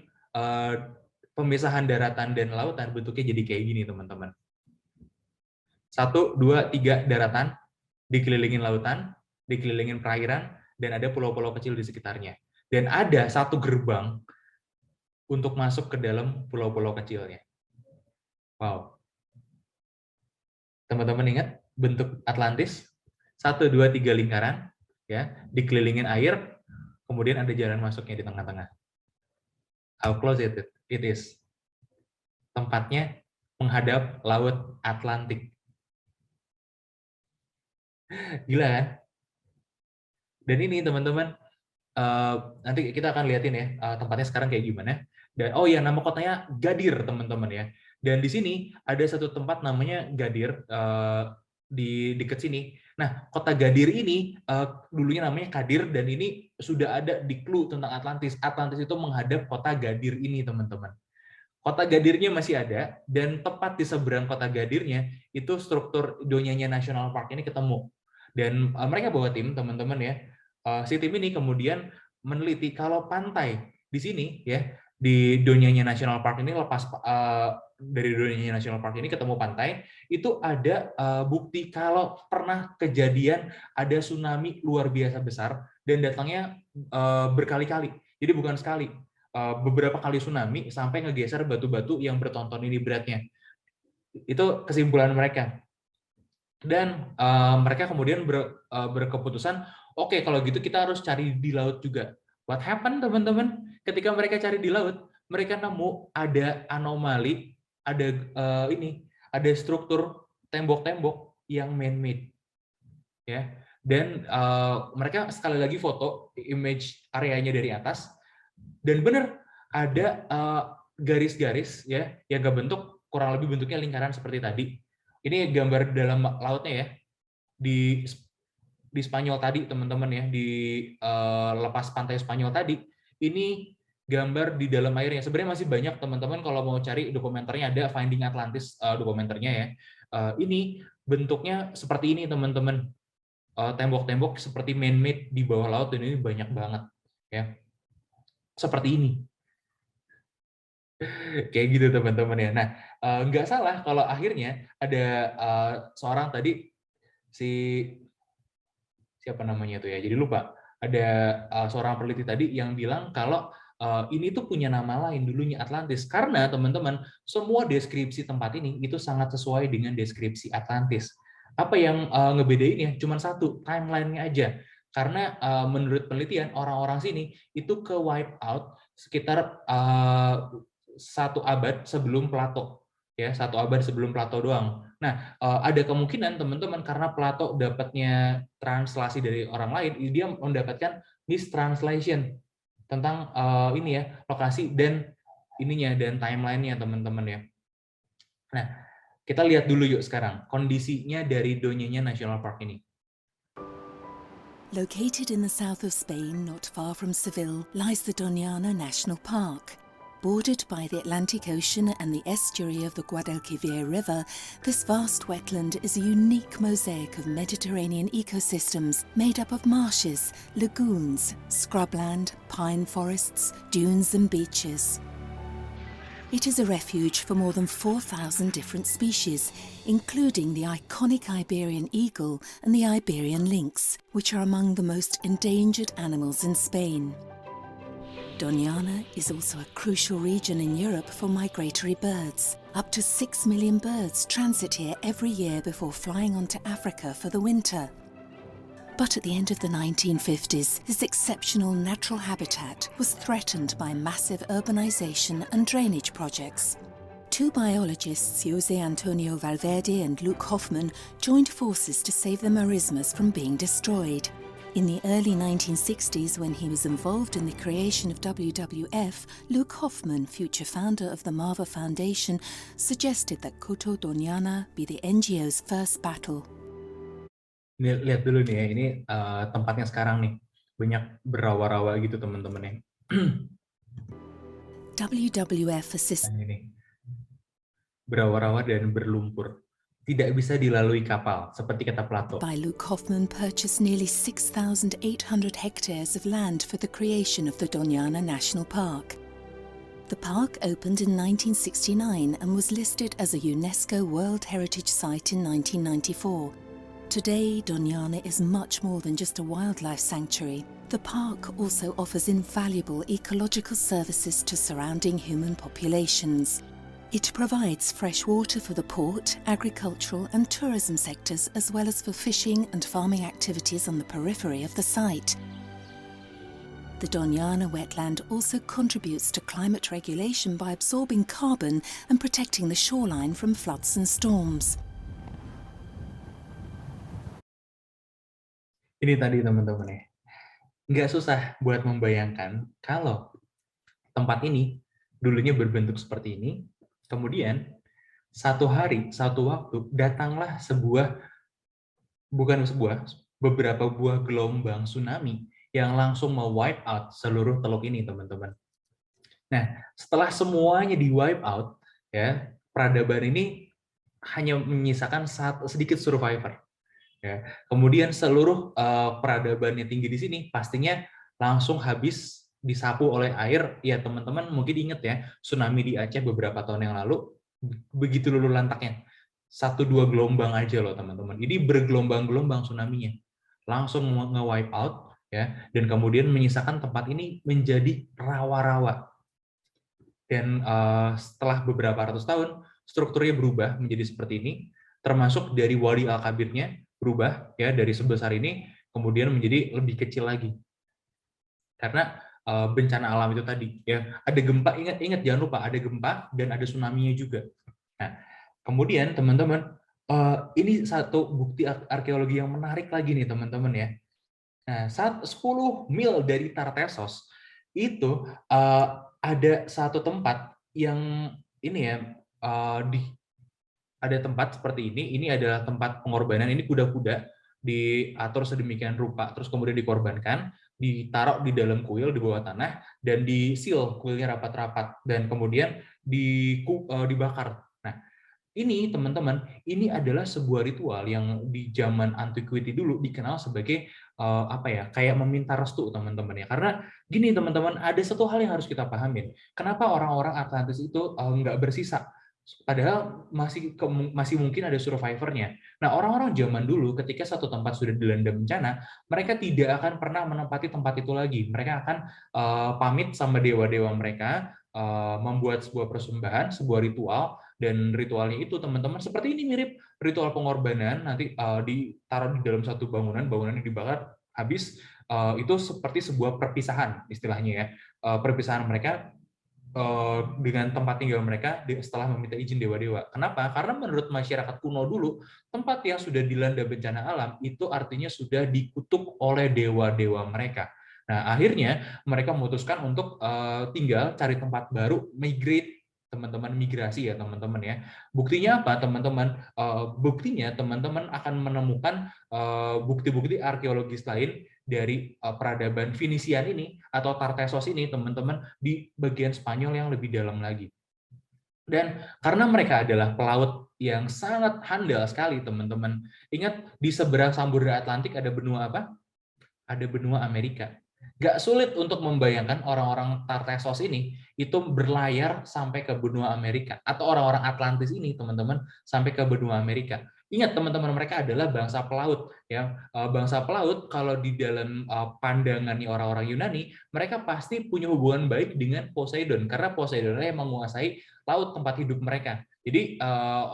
pemisahan daratan dan lautan, bentuknya jadi kayak gini, teman-teman. 1, 2, 3 daratan, dikelilingin lautan, dikelilingin perairan, dan ada pulau-pulau kecil di sekitarnya. Dan ada satu gerbang untuk masuk ke dalam pulau-pulau kecilnya. Wow. Teman-teman ingat bentuk Atlantis? 1, 2, 3 lingkaran, ya, dikelilingin air, kemudian ada jalan masuknya di tengah-tengah. How close it is? Tempatnya menghadap Laut Atlantik. Gila kan? Dan ini, teman-teman, nanti kita akan lihatin ya tempatnya sekarang kayak gimana. Dan oh ya, nama kotanya Gadir, teman-teman ya. Dan di sini ada satu tempat namanya Gadir di dekat sini. Nah, kota Gadir ini dulunya namanya Kadir, dan ini sudah ada di clue tentang Atlantis. Atlantis itu menghadap kota Gadir ini, teman-teman. Kota Gadirnya masih ada, dan tepat di seberang kota Gadirnya itu struktur Donyanya National Park ini ketemu. Dan mereka bawa tim, teman-teman ya. Si tim ini kemudian meneliti kalau pantai di sini ya, di Donyanya National Park ini, lepas dari Donyanya National Park ini ketemu pantai, itu ada bukti kalau pernah kejadian ada tsunami luar biasa besar dan datangnya berkali-kali. Jadi bukan sekali, beberapa kali tsunami sampai ngegeser batu-batu yang bertonton ini beratnya. Itu kesimpulan mereka. Dan mereka kemudian berkeputusan, oke, kalau gitu kita harus cari di laut juga. What happened, teman-teman? Ketika mereka cari di laut, mereka nemu ada anomali, ada ada struktur tembok-tembok yang man-made, ya. Dan mereka sekali lagi foto image areanya dari atas, dan benar ada garis-garis ya yang bentuk kurang lebih bentuknya lingkaran seperti tadi. Ini gambar dalam lautnya ya, di Spanyol tadi teman-teman ya, di lepas pantai Spanyol tadi. Ini gambar di dalam airnya. Sebenarnya masih banyak teman-teman, kalau mau cari dokumenternya ada Finding Atlantis dokumenternya ya. Ini bentuknya seperti ini teman-teman. Tembok-tembok seperti man-made di bawah laut, dan ini banyak banget ya. Seperti ini. Kayak gitu teman-teman ya. Nah, nggak salah kalau akhirnya ada seorang tadi, siapa namanya itu ya, jadi lupa. Ada seorang peneliti tadi yang bilang kalau ini tuh punya nama lain dulunya Atlantis, karena teman-teman semua deskripsi tempat ini itu sangat sesuai dengan deskripsi Atlantis. Apa yang ngebedainnya? Cuman satu, timeline-nya aja. Karena menurut penelitian orang-orang sini itu ke wipe out sekitar 1 abad sebelum Plato, ya 1 abad sebelum Plato doang. Nah, ada kemungkinan teman-teman karena Plato dapatnya translasi dari orang lain, dia mendapatkan mistranslation tentang ini ya, lokasi dan ininya dan timeline-nya teman-teman ya. Nah, kita lihat dulu yuk sekarang kondisinya dari Doñana National Park ini. Located in the south of Spain, not far from Seville, lies the Doñana National Park. Bordered by the Atlantic Ocean and the estuary of the Guadalquivir River, this vast wetland is a unique mosaic of Mediterranean ecosystems made up of marshes, lagoons, scrubland, pine forests, dunes and beaches. It is a refuge for more than 4,000 different species, including the iconic Iberian eagle and the Iberian lynx, which are among the most endangered animals in Spain. Doñana is also a crucial region in Europe for migratory birds. Up to 6 million birds transit here every year before flying on to Africa for the winter. But at the end of the 1950s, this exceptional natural habitat was threatened by massive urbanization and drainage projects. 2 biologists, José Antonio Valverde and Luc Hoffmann, joined forces to save the marismas from being destroyed. In the early 1960s, when he was involved in the creation of WWF, Luc Hoffmann, future founder of the Marva Foundation, suggested that Coto Doñana be the NGO's first battle. Ini lihat dulu nih ya, ini tempatnya sekarang nih. Banyak berawa-rawa gitu teman-teman ya. WWF assists. Nah, ini. Berawa-rawa dan berlumpur. Tidak bisa dilalui kapal, seperti kata Plato. By Luc Hoffmann purchased nearly 6,800 hectares of land for the creation of the Doñana National Park. The park opened in 1969 and was listed as a UNESCO World Heritage Site in 1994. Today, Doñana is much more than just a wildlife sanctuary. The park also offers invaluable ecological services to surrounding human populations. It provides fresh water for the port, agricultural and tourism sectors, as well as for fishing and farming activities on the periphery of the site. The Doñana wetland also contributes to climate regulation by absorbing carbon and protecting the shoreline from floods and storms. Ini tadi teman-teman ya. Nggak susah buat membayangkan kalau tempat ini dulunya berbentuk seperti ini. Kemudian satu hari, satu waktu datanglah beberapa buah gelombang tsunami yang langsung wipe out seluruh teluk ini, teman-teman. Nah, setelah semuanya di wipe out, ya peradaban ini hanya menyisakan sedikit survivor. Ya. Kemudian seluruh peradaban yang tinggi di sini pastinya langsung habis disapu oleh air. Ya teman-teman mungkin ingat ya, tsunami di Aceh beberapa tahun yang lalu, begitu lulu lantaknya. 1-2 gelombang aja loh teman-teman. Ini bergelombang-gelombang tsunami-nya. Langsung nge-wipe out ya, dan kemudian menyisakan tempat ini menjadi rawa-rawa. Dan setelah beberapa ratus tahun, strukturnya berubah menjadi seperti ini, termasuk dari Wadi Al-Kabirnya berubah ya, dari sebesar ini kemudian menjadi lebih kecil lagi. Karena bencana alam itu tadi ya. Ada gempa, ingat jangan lupa ada gempa dan ada tsunami-nya juga. Nah, kemudian teman-teman, ini satu bukti arkeologi yang menarik lagi nih teman-teman ya. Nah, 10 mil dari Tartessos itu ada satu tempat yang ini ya, ada tempat seperti ini. Ini adalah tempat pengorbanan. Ini kuda-kuda diatur sedemikian rupa, terus kemudian dikorbankan, ditaruh di dalam kuil di bawah tanah, dan disil kuilnya rapat-rapat, dan kemudian dibakar. Nah, ini teman-teman, ini adalah sebuah ritual yang di zaman antiquity dulu dikenal sebagai apa ya, kayak meminta restu teman-teman ya. Karena gini teman-teman, ada satu hal yang harus kita pahamin. Kenapa orang-orang Atlantis itu nggak bersisa? Padahal masih mungkin ada survivornya. Nah, orang-orang zaman dulu ketika satu tempat sudah dilanda bencana, mereka tidak akan pernah menempati tempat itu lagi. Mereka akan pamit sama dewa-dewa mereka, membuat sebuah persembahan, sebuah ritual, dan ritualnya itu teman-teman seperti ini, mirip ritual pengorbanan. Nanti ditaruh di dalam satu bangunan yang dibakar habis, itu seperti sebuah perpisahan istilahnya ya, perpisahan mereka dengan tempat tinggal mereka setelah meminta izin dewa-dewa. Kenapa? Karena menurut masyarakat kuno dulu, tempat yang sudah dilanda bencana alam itu artinya sudah dikutuk oleh dewa-dewa mereka. Nah, akhirnya mereka memutuskan untuk tinggal cari tempat baru, migrate, teman-teman, migrasi ya teman-teman ya. Buktinya apa teman-teman? Buktinya teman-teman akan menemukan bukti-bukti arkeologis lain dari peradaban Finisian ini atau Tartessos ini teman-teman di bagian Spanyol yang lebih dalam lagi. Dan karena mereka adalah pelaut yang sangat handal sekali teman-teman. Ingat di seberang Samudra Atlantik ada benua apa? Ada benua Amerika. Gak sulit untuk membayangkan orang-orang Tartessos ini itu berlayar sampai ke benua Amerika, atau orang-orang Atlantis ini teman-teman sampai ke benua Amerika. Ingat teman-teman, mereka adalah bangsa pelaut ya. Bangsa pelaut kalau di dalam pandangan orang-orang Yunani, mereka pasti punya hubungan baik dengan Poseidon karena Poseidon yang menguasai laut tempat hidup mereka. Jadi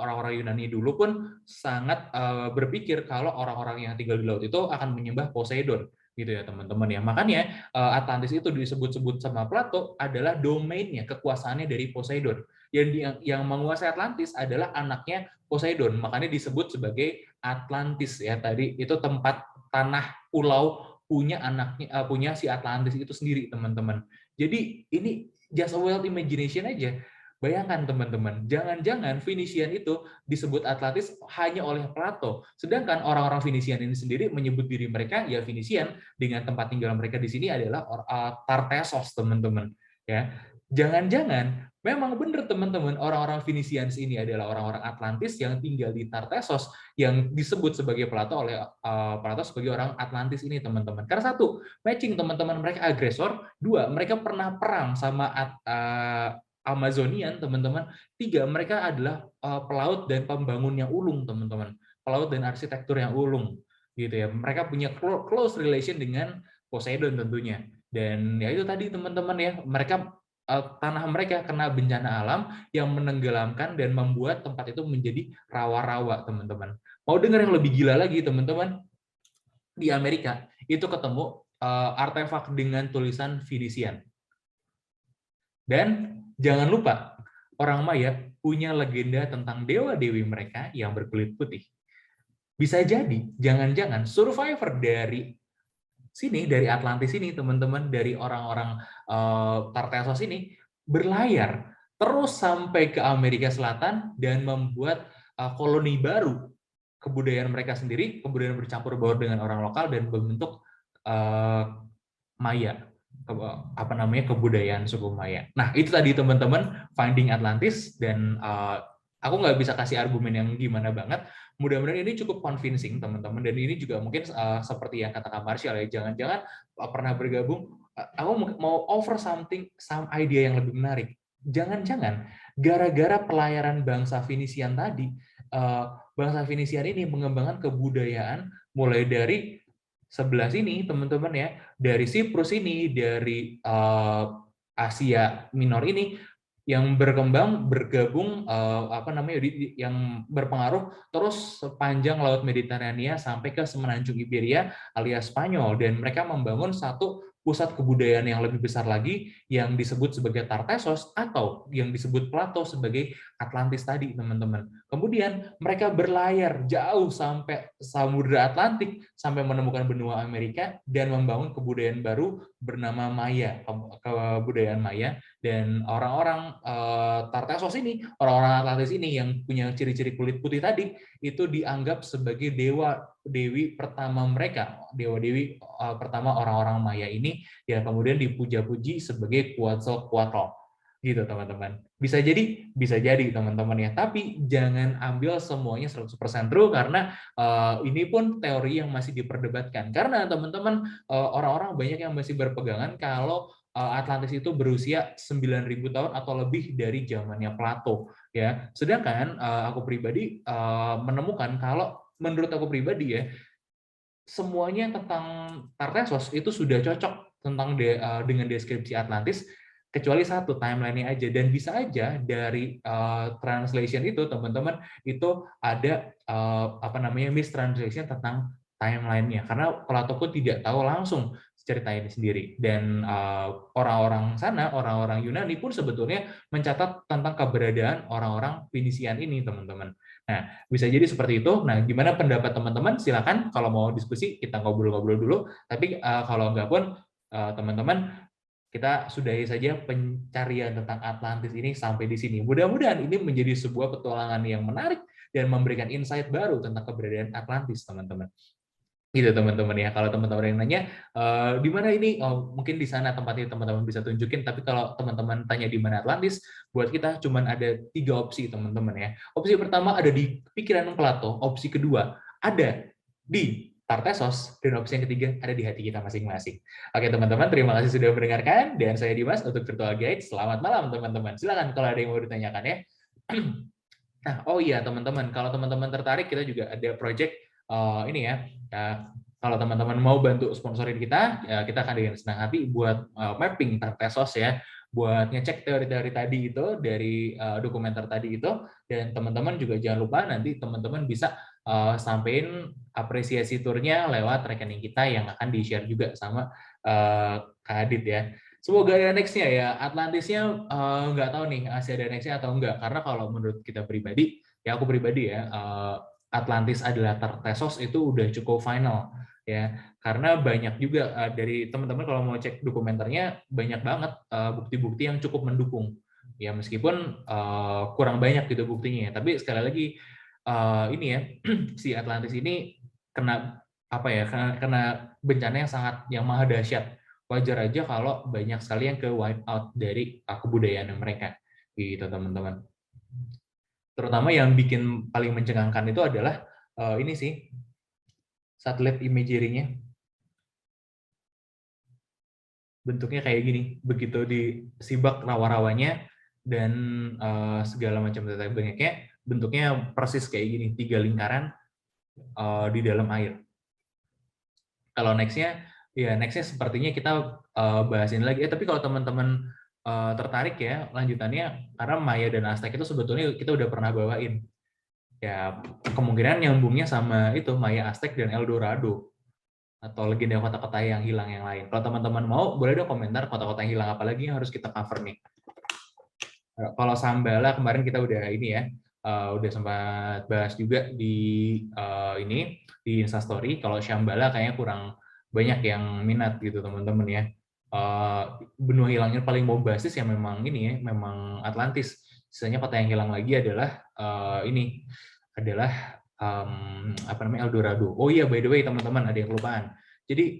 orang-orang Yunani dulu pun sangat berpikir kalau orang-orang yang tinggal di laut itu akan menyembah Poseidon gitu ya teman-teman ya. Makanya Atlantis itu disebut-sebut sama Plato adalah domainnya, kekuasaannya dari Poseidon. Yang menguasai Atlantis adalah anaknya Poseidon, makanya disebut sebagai Atlantis ya. Tadi itu tempat tanah pulau punya anaknya, punya si Atlantis itu sendiri teman-teman. Jadi ini just a wild imagination aja. Bayangkan teman-teman, jangan-jangan Finisian itu disebut Atlantis hanya oleh Plato, sedangkan orang-orang Finisian ini sendiri menyebut diri mereka ya Finisian, dengan tempat tinggal mereka di sini adalah Tartessos teman-teman ya. Jangan-jangan memang benar teman-teman, orang-orang Finisian ini adalah orang-orang Atlantis yang tinggal di Tartessos yang disebut sebagai Plato oleh Plato sebagai orang Atlantis ini teman-teman. Karena satu, matching teman-teman, mereka agresor. Dua, mereka pernah perang sama Amazonian teman-teman. Tiga, mereka adalah pelaut dan pembangun yang ulung teman-teman. Pelaut dan arsitektur yang ulung gitu ya. Mereka punya close relation dengan Poseidon tentunya. Dan ya itu tadi teman-teman ya, mereka tanah mereka kena bencana alam yang menenggelamkan dan membuat tempat itu menjadi rawa-rawa teman-teman. Mau dengar yang lebih gila lagi teman-teman? Di Amerika itu ketemu artefak dengan tulisan Finisian. Dan jangan lupa, orang Maya punya legenda tentang dewa-dewi mereka yang berkulit putih. Bisa jadi, jangan-jangan survivor dari sini, dari Atlantis ini, teman-teman, dari orang-orang Tartessos ini, berlayar terus sampai ke Amerika Selatan dan membuat koloni baru, kebudayaan mereka sendiri, kemudian bercampur baur dengan orang lokal dan membentuk Maya. Apa namanya, kebudayaan suku Maya. Nah itu tadi teman-teman Finding Atlantis, dan aku nggak bisa kasih argumen yang gimana banget. Mudah-mudahan ini cukup convincing teman-teman, dan ini juga mungkin seperti yang kata Kak Marshall ya, jangan-jangan pernah bergabung, aku mau offer some idea yang lebih menarik. Jangan-jangan gara-gara pelayaran bangsa Finisian tadi, bangsa Finisian ini mengembangkan kebudayaan mulai dari sebelah sini teman-teman ya, dari Siprus ini, dari Asia Minor ini, yang bergabung yang berpengaruh terus sepanjang Laut Mediterania sampai ke semenanjung Iberia alias Spanyol, dan mereka membangun satu pusat kebudayaan yang lebih besar lagi yang disebut sebagai Tartessos atau yang disebut Plato sebagai Atlantis tadi, teman-teman. Kemudian mereka berlayar jauh sampai Samudra Atlantik sampai menemukan benua Amerika dan membangun kebudayaan baru bernama Maya, kebudayaan Maya. Dan orang-orang Tartessos ini, orang-orang Atlantis ini yang punya ciri-ciri kulit putih tadi, itu dianggap sebagai dewi pertama mereka, dewa-dewi pertama orang-orang Maya ini, yang kemudian dipuja-puji sebagai Quetzalcoatl, gitu teman-teman. Bisa jadi teman-teman ya, tapi jangan ambil semuanya 100% true karena ini pun teori yang masih diperdebatkan. Karena teman-teman, orang-orang banyak yang masih berpegangan kalau Atlantis itu berusia 9.000 tahun atau lebih dari zamannya Plato ya. Sedangkan aku pribadi menemukan kalau menurut aku pribadi ya, semuanya tentang Tartessos itu sudah cocok dengan deskripsi Atlantis, kecuali satu, timeline-nya aja. Dan bisa aja dari translation itu, teman-teman, itu ada mistranslation tentang timeline-nya. Karena Plato pun tidak tahu langsung cerita ini sendiri. Dan orang-orang sana, orang-orang Yunani pun sebetulnya mencatat tentang keberadaan orang-orang Pinisian ini, teman-teman. Nah, bisa jadi seperti itu. Nah, gimana pendapat teman-teman? Silakan kalau mau diskusi, kita ngobrol-ngobrol dulu. Tapi kalau enggak pun, teman-teman, kita sudahi saja pencarian tentang Atlantis ini sampai di sini. Mudah-mudahan ini menjadi sebuah petualangan yang menarik dan memberikan insight baru tentang keberadaan Atlantis, teman-teman. Gitu teman-teman ya. Kalau teman-teman yang nanya di mana ini, mungkin di sana tempatnya teman-teman bisa tunjukin. Tapi kalau teman-teman tanya di mana Atlantis, buat kita cuman ada 3 opsi teman-teman ya. Opsi pertama ada di pikiran Plato, opsi kedua ada di Tartessos, dan opsi yang ketiga ada di hati kita masing-masing. Oke teman-teman, terima kasih sudah mendengarkan, dan saya Dimas untuk Virtual Guide. Selamat malam teman-teman. Silakan kalau ada yang mau ditanyakan ya. Nah, oh iya teman-teman, kalau teman-teman tertarik, kita juga ada project ini ya. Kalau teman-teman mau bantu sponsorin kita, ya kita akan dengan senang hati buat mapping Tartessos ya, buat ngecek teori-teori tadi itu dari dokumenter tadi itu. Dan teman-teman juga jangan lupa nanti teman-teman bisa sampein apresiasi turnya lewat rekening kita yang akan di-share juga sama Kak Adit ya. Semoga ada next-nya ya. Atlantisnya nggak tahu nih masih ada next-nya atau enggak, karena kalau menurut kita pribadi, ya aku pribadi ya, Atlantis adalah Tartessos itu udah cukup final ya, karena banyak juga dari teman-teman kalau mau cek dokumenternya banyak banget bukti-bukti yang cukup mendukung ya, meskipun kurang banyak gitu buktinya, tapi sekali lagi ini ya si Atlantis ini kena kena bencana yang maha dahsyat. Wajar aja kalau banyak sekali yang ke wipe out dari kebudayaan mereka gitu teman-teman. Terutama yang bikin paling mencengangkan itu adalah ini sih, satelit imagery-nya. Bentuknya kayak gini, begitu disibak rawa-rawanya dan segala macam tetek bengeknya, bentuknya persis kayak gini, 3 lingkaran di dalam air. Kalau next-nya sepertinya kita bahasin lagi. Tapi kalau teman-teman tertarik ya lanjutannya, karena Maya dan Aztec itu sebetulnya kita udah pernah bawain ya, kemungkinan nyambungnya sama itu Maya, Aztec, dan El Dorado atau legenda kota-kota yang hilang yang lain. Kalau teman-teman mau, boleh dong komentar kota-kota yang hilang apa lagi yang harus kita cover nih. Kalau Shambhala kemarin kita udah ini ya, udah sempat bahas juga di Instastory. Kalau Shambhala kayaknya kurang banyak yang minat gitu teman-teman ya. Benua hilangnya paling mau basis ya memang ini ya, memang Atlantis. Sisanya kota yang hilang lagi adalah El Dorado. Oh iya, by the way teman-teman, ada yang kelupaan. Jadi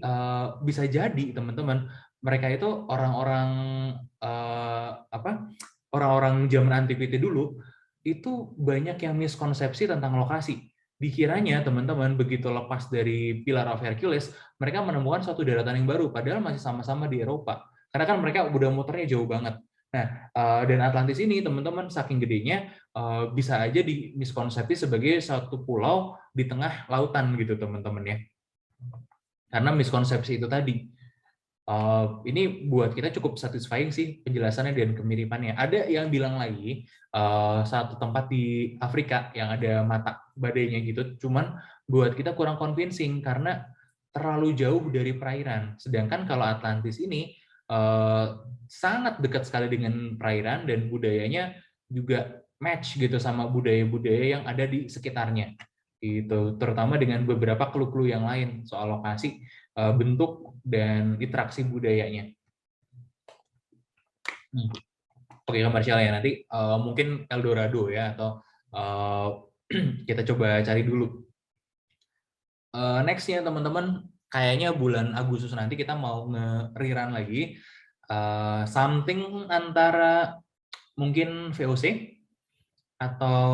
bisa jadi teman-teman, mereka itu orang-orang zaman antiquity dulu itu banyak yang miskonsepsi tentang lokasi. Dikiranya teman-teman begitu lepas dari Pillar of Hercules, mereka menemukan suatu daratan yang baru, padahal masih sama-sama di Eropa. Karena kan mereka udah muternya jauh banget. Nah, dan Atlantis ini teman-teman saking gedenya bisa aja dimiskonsepsi sebagai satu pulau di tengah lautan gitu teman-teman ya. Karena miskonsepsi itu tadi. Ini buat kita cukup satisfying sih penjelasannya dan kemiripannya. Ada yang bilang lagi satu tempat di Afrika yang ada mata badainya gitu, cuman buat kita kurang convincing karena terlalu jauh dari perairan. Sedangkan kalau Atlantis ini sangat dekat sekali dengan perairan dan budayanya juga match gitu sama budaya-budaya yang ada di sekitarnya. Gitu, terutama dengan beberapa clue-clue yang lain soal lokasi, bentuk dan interaksi budayanya. Oke, komersial ya, nanti mungkin Eldorado ya, atau kita coba cari dulu. Next-nya teman-teman, kayaknya bulan Agustus nanti kita mau nge-rerun lagi something antara mungkin VOC atau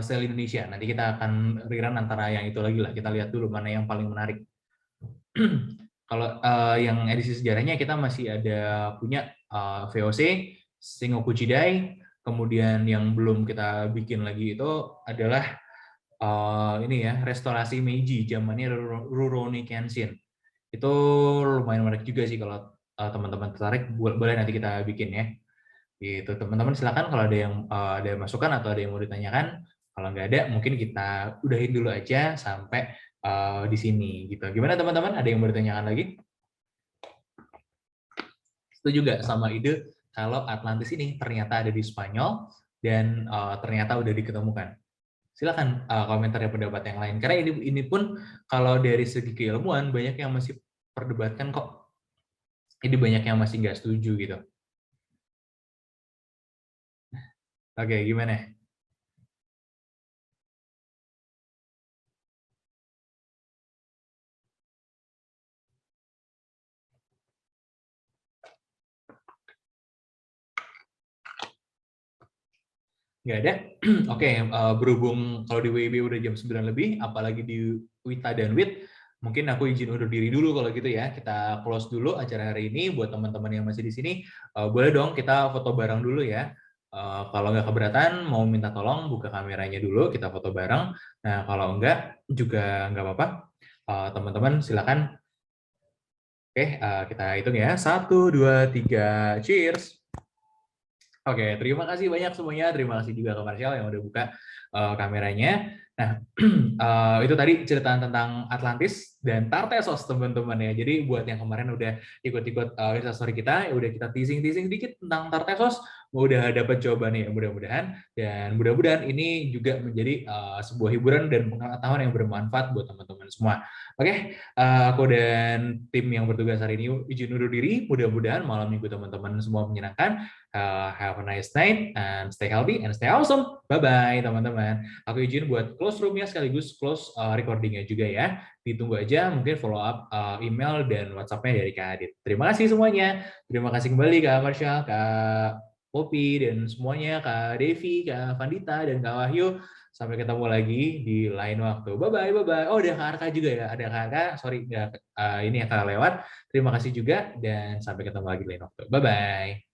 Sel Indonesia. Nanti kita akan rerun antara yang itu lagi lah. Kita lihat dulu mana yang paling menarik. Kalau yang edisi sejarahnya kita masih ada punya VOC, Sengoku Jidai, kemudian yang belum kita bikin lagi itu adalah ini ya, restorasi Meiji zamannya Rurouni Kenshin. Itu lumayan menarik juga sih, kalau teman-teman tertarik boleh nanti kita bikin ya. Gitu, teman-teman silakan kalau ada yang ada masukan atau ada yang mau ditanyakan. Kalau nggak ada, mungkin kita udahin dulu aja sampai di sini gitu. Gimana teman-teman? Ada yang mau ditanyakan lagi? Setuju juga sama ide kalau Atlantis ini ternyata ada di Spanyol dan ternyata udah diketemukan? Silakan komentar dan pendapat yang lain. Karena ini pun kalau dari segi keilmuan banyak yang masih perdebatkan kok. Ini banyak yang masih nggak setuju gitu. Oke, gimana? Nggak ada? Oke, berhubung kalau di WIB udah jam 9 lebih, apalagi di Wita dan Wit, mungkin aku izin undur diri dulu kalau gitu ya. Kita close dulu acara hari ini. Buat teman-teman yang masih di sini, boleh dong kita foto bareng dulu ya. Kalau nggak keberatan, mau minta tolong buka kameranya dulu, kita foto bareng. Nah, kalau enggak, juga nggak apa-apa. Teman-teman silakan. Oke, kita hitung ya. 1, 2, 3, cheers! Oke, terima kasih banyak semuanya. Terima kasih juga ke Marshall yang udah buka kameranya. Nah, itu tadi cerita tentang Atlantis dan Tartessos, teman-teman ya. Jadi buat yang kemarin udah ikut-ikut Instastory kita, ya udah kita teasing-teasing dikit tentang Tartessos, udah dapat jawabannya mudah-mudahan. Dan mudah-mudahan ini juga menjadi sebuah hiburan dan pengetahuan yang bermanfaat buat teman-teman semua. Oke, aku dan tim yang bertugas hari ini izin undur diri. Mudah-mudahan malam minggu teman-teman semua menyenangkan. Have a nice night and stay healthy and stay awesome. Bye-bye teman-teman. Aku izin buat close room-nya sekaligus close recording-nya juga ya. Ditunggu aja mungkin follow up email dan WhatsApp-nya dari Kak Adit. Terima kasih semuanya. Terima kasih kembali Kak Marshall, Kak Poppy, dan semuanya, Kak Devi, Kak Vandita, dan Kak Wahyu. Sampai ketemu lagi di lain waktu. Bye-bye, bye-bye. Oh, ada Kak Arka juga ya. Ada Kak Arka, sorry, ini yang lewat. Terima kasih juga, dan sampai ketemu lagi lain waktu. Bye-bye.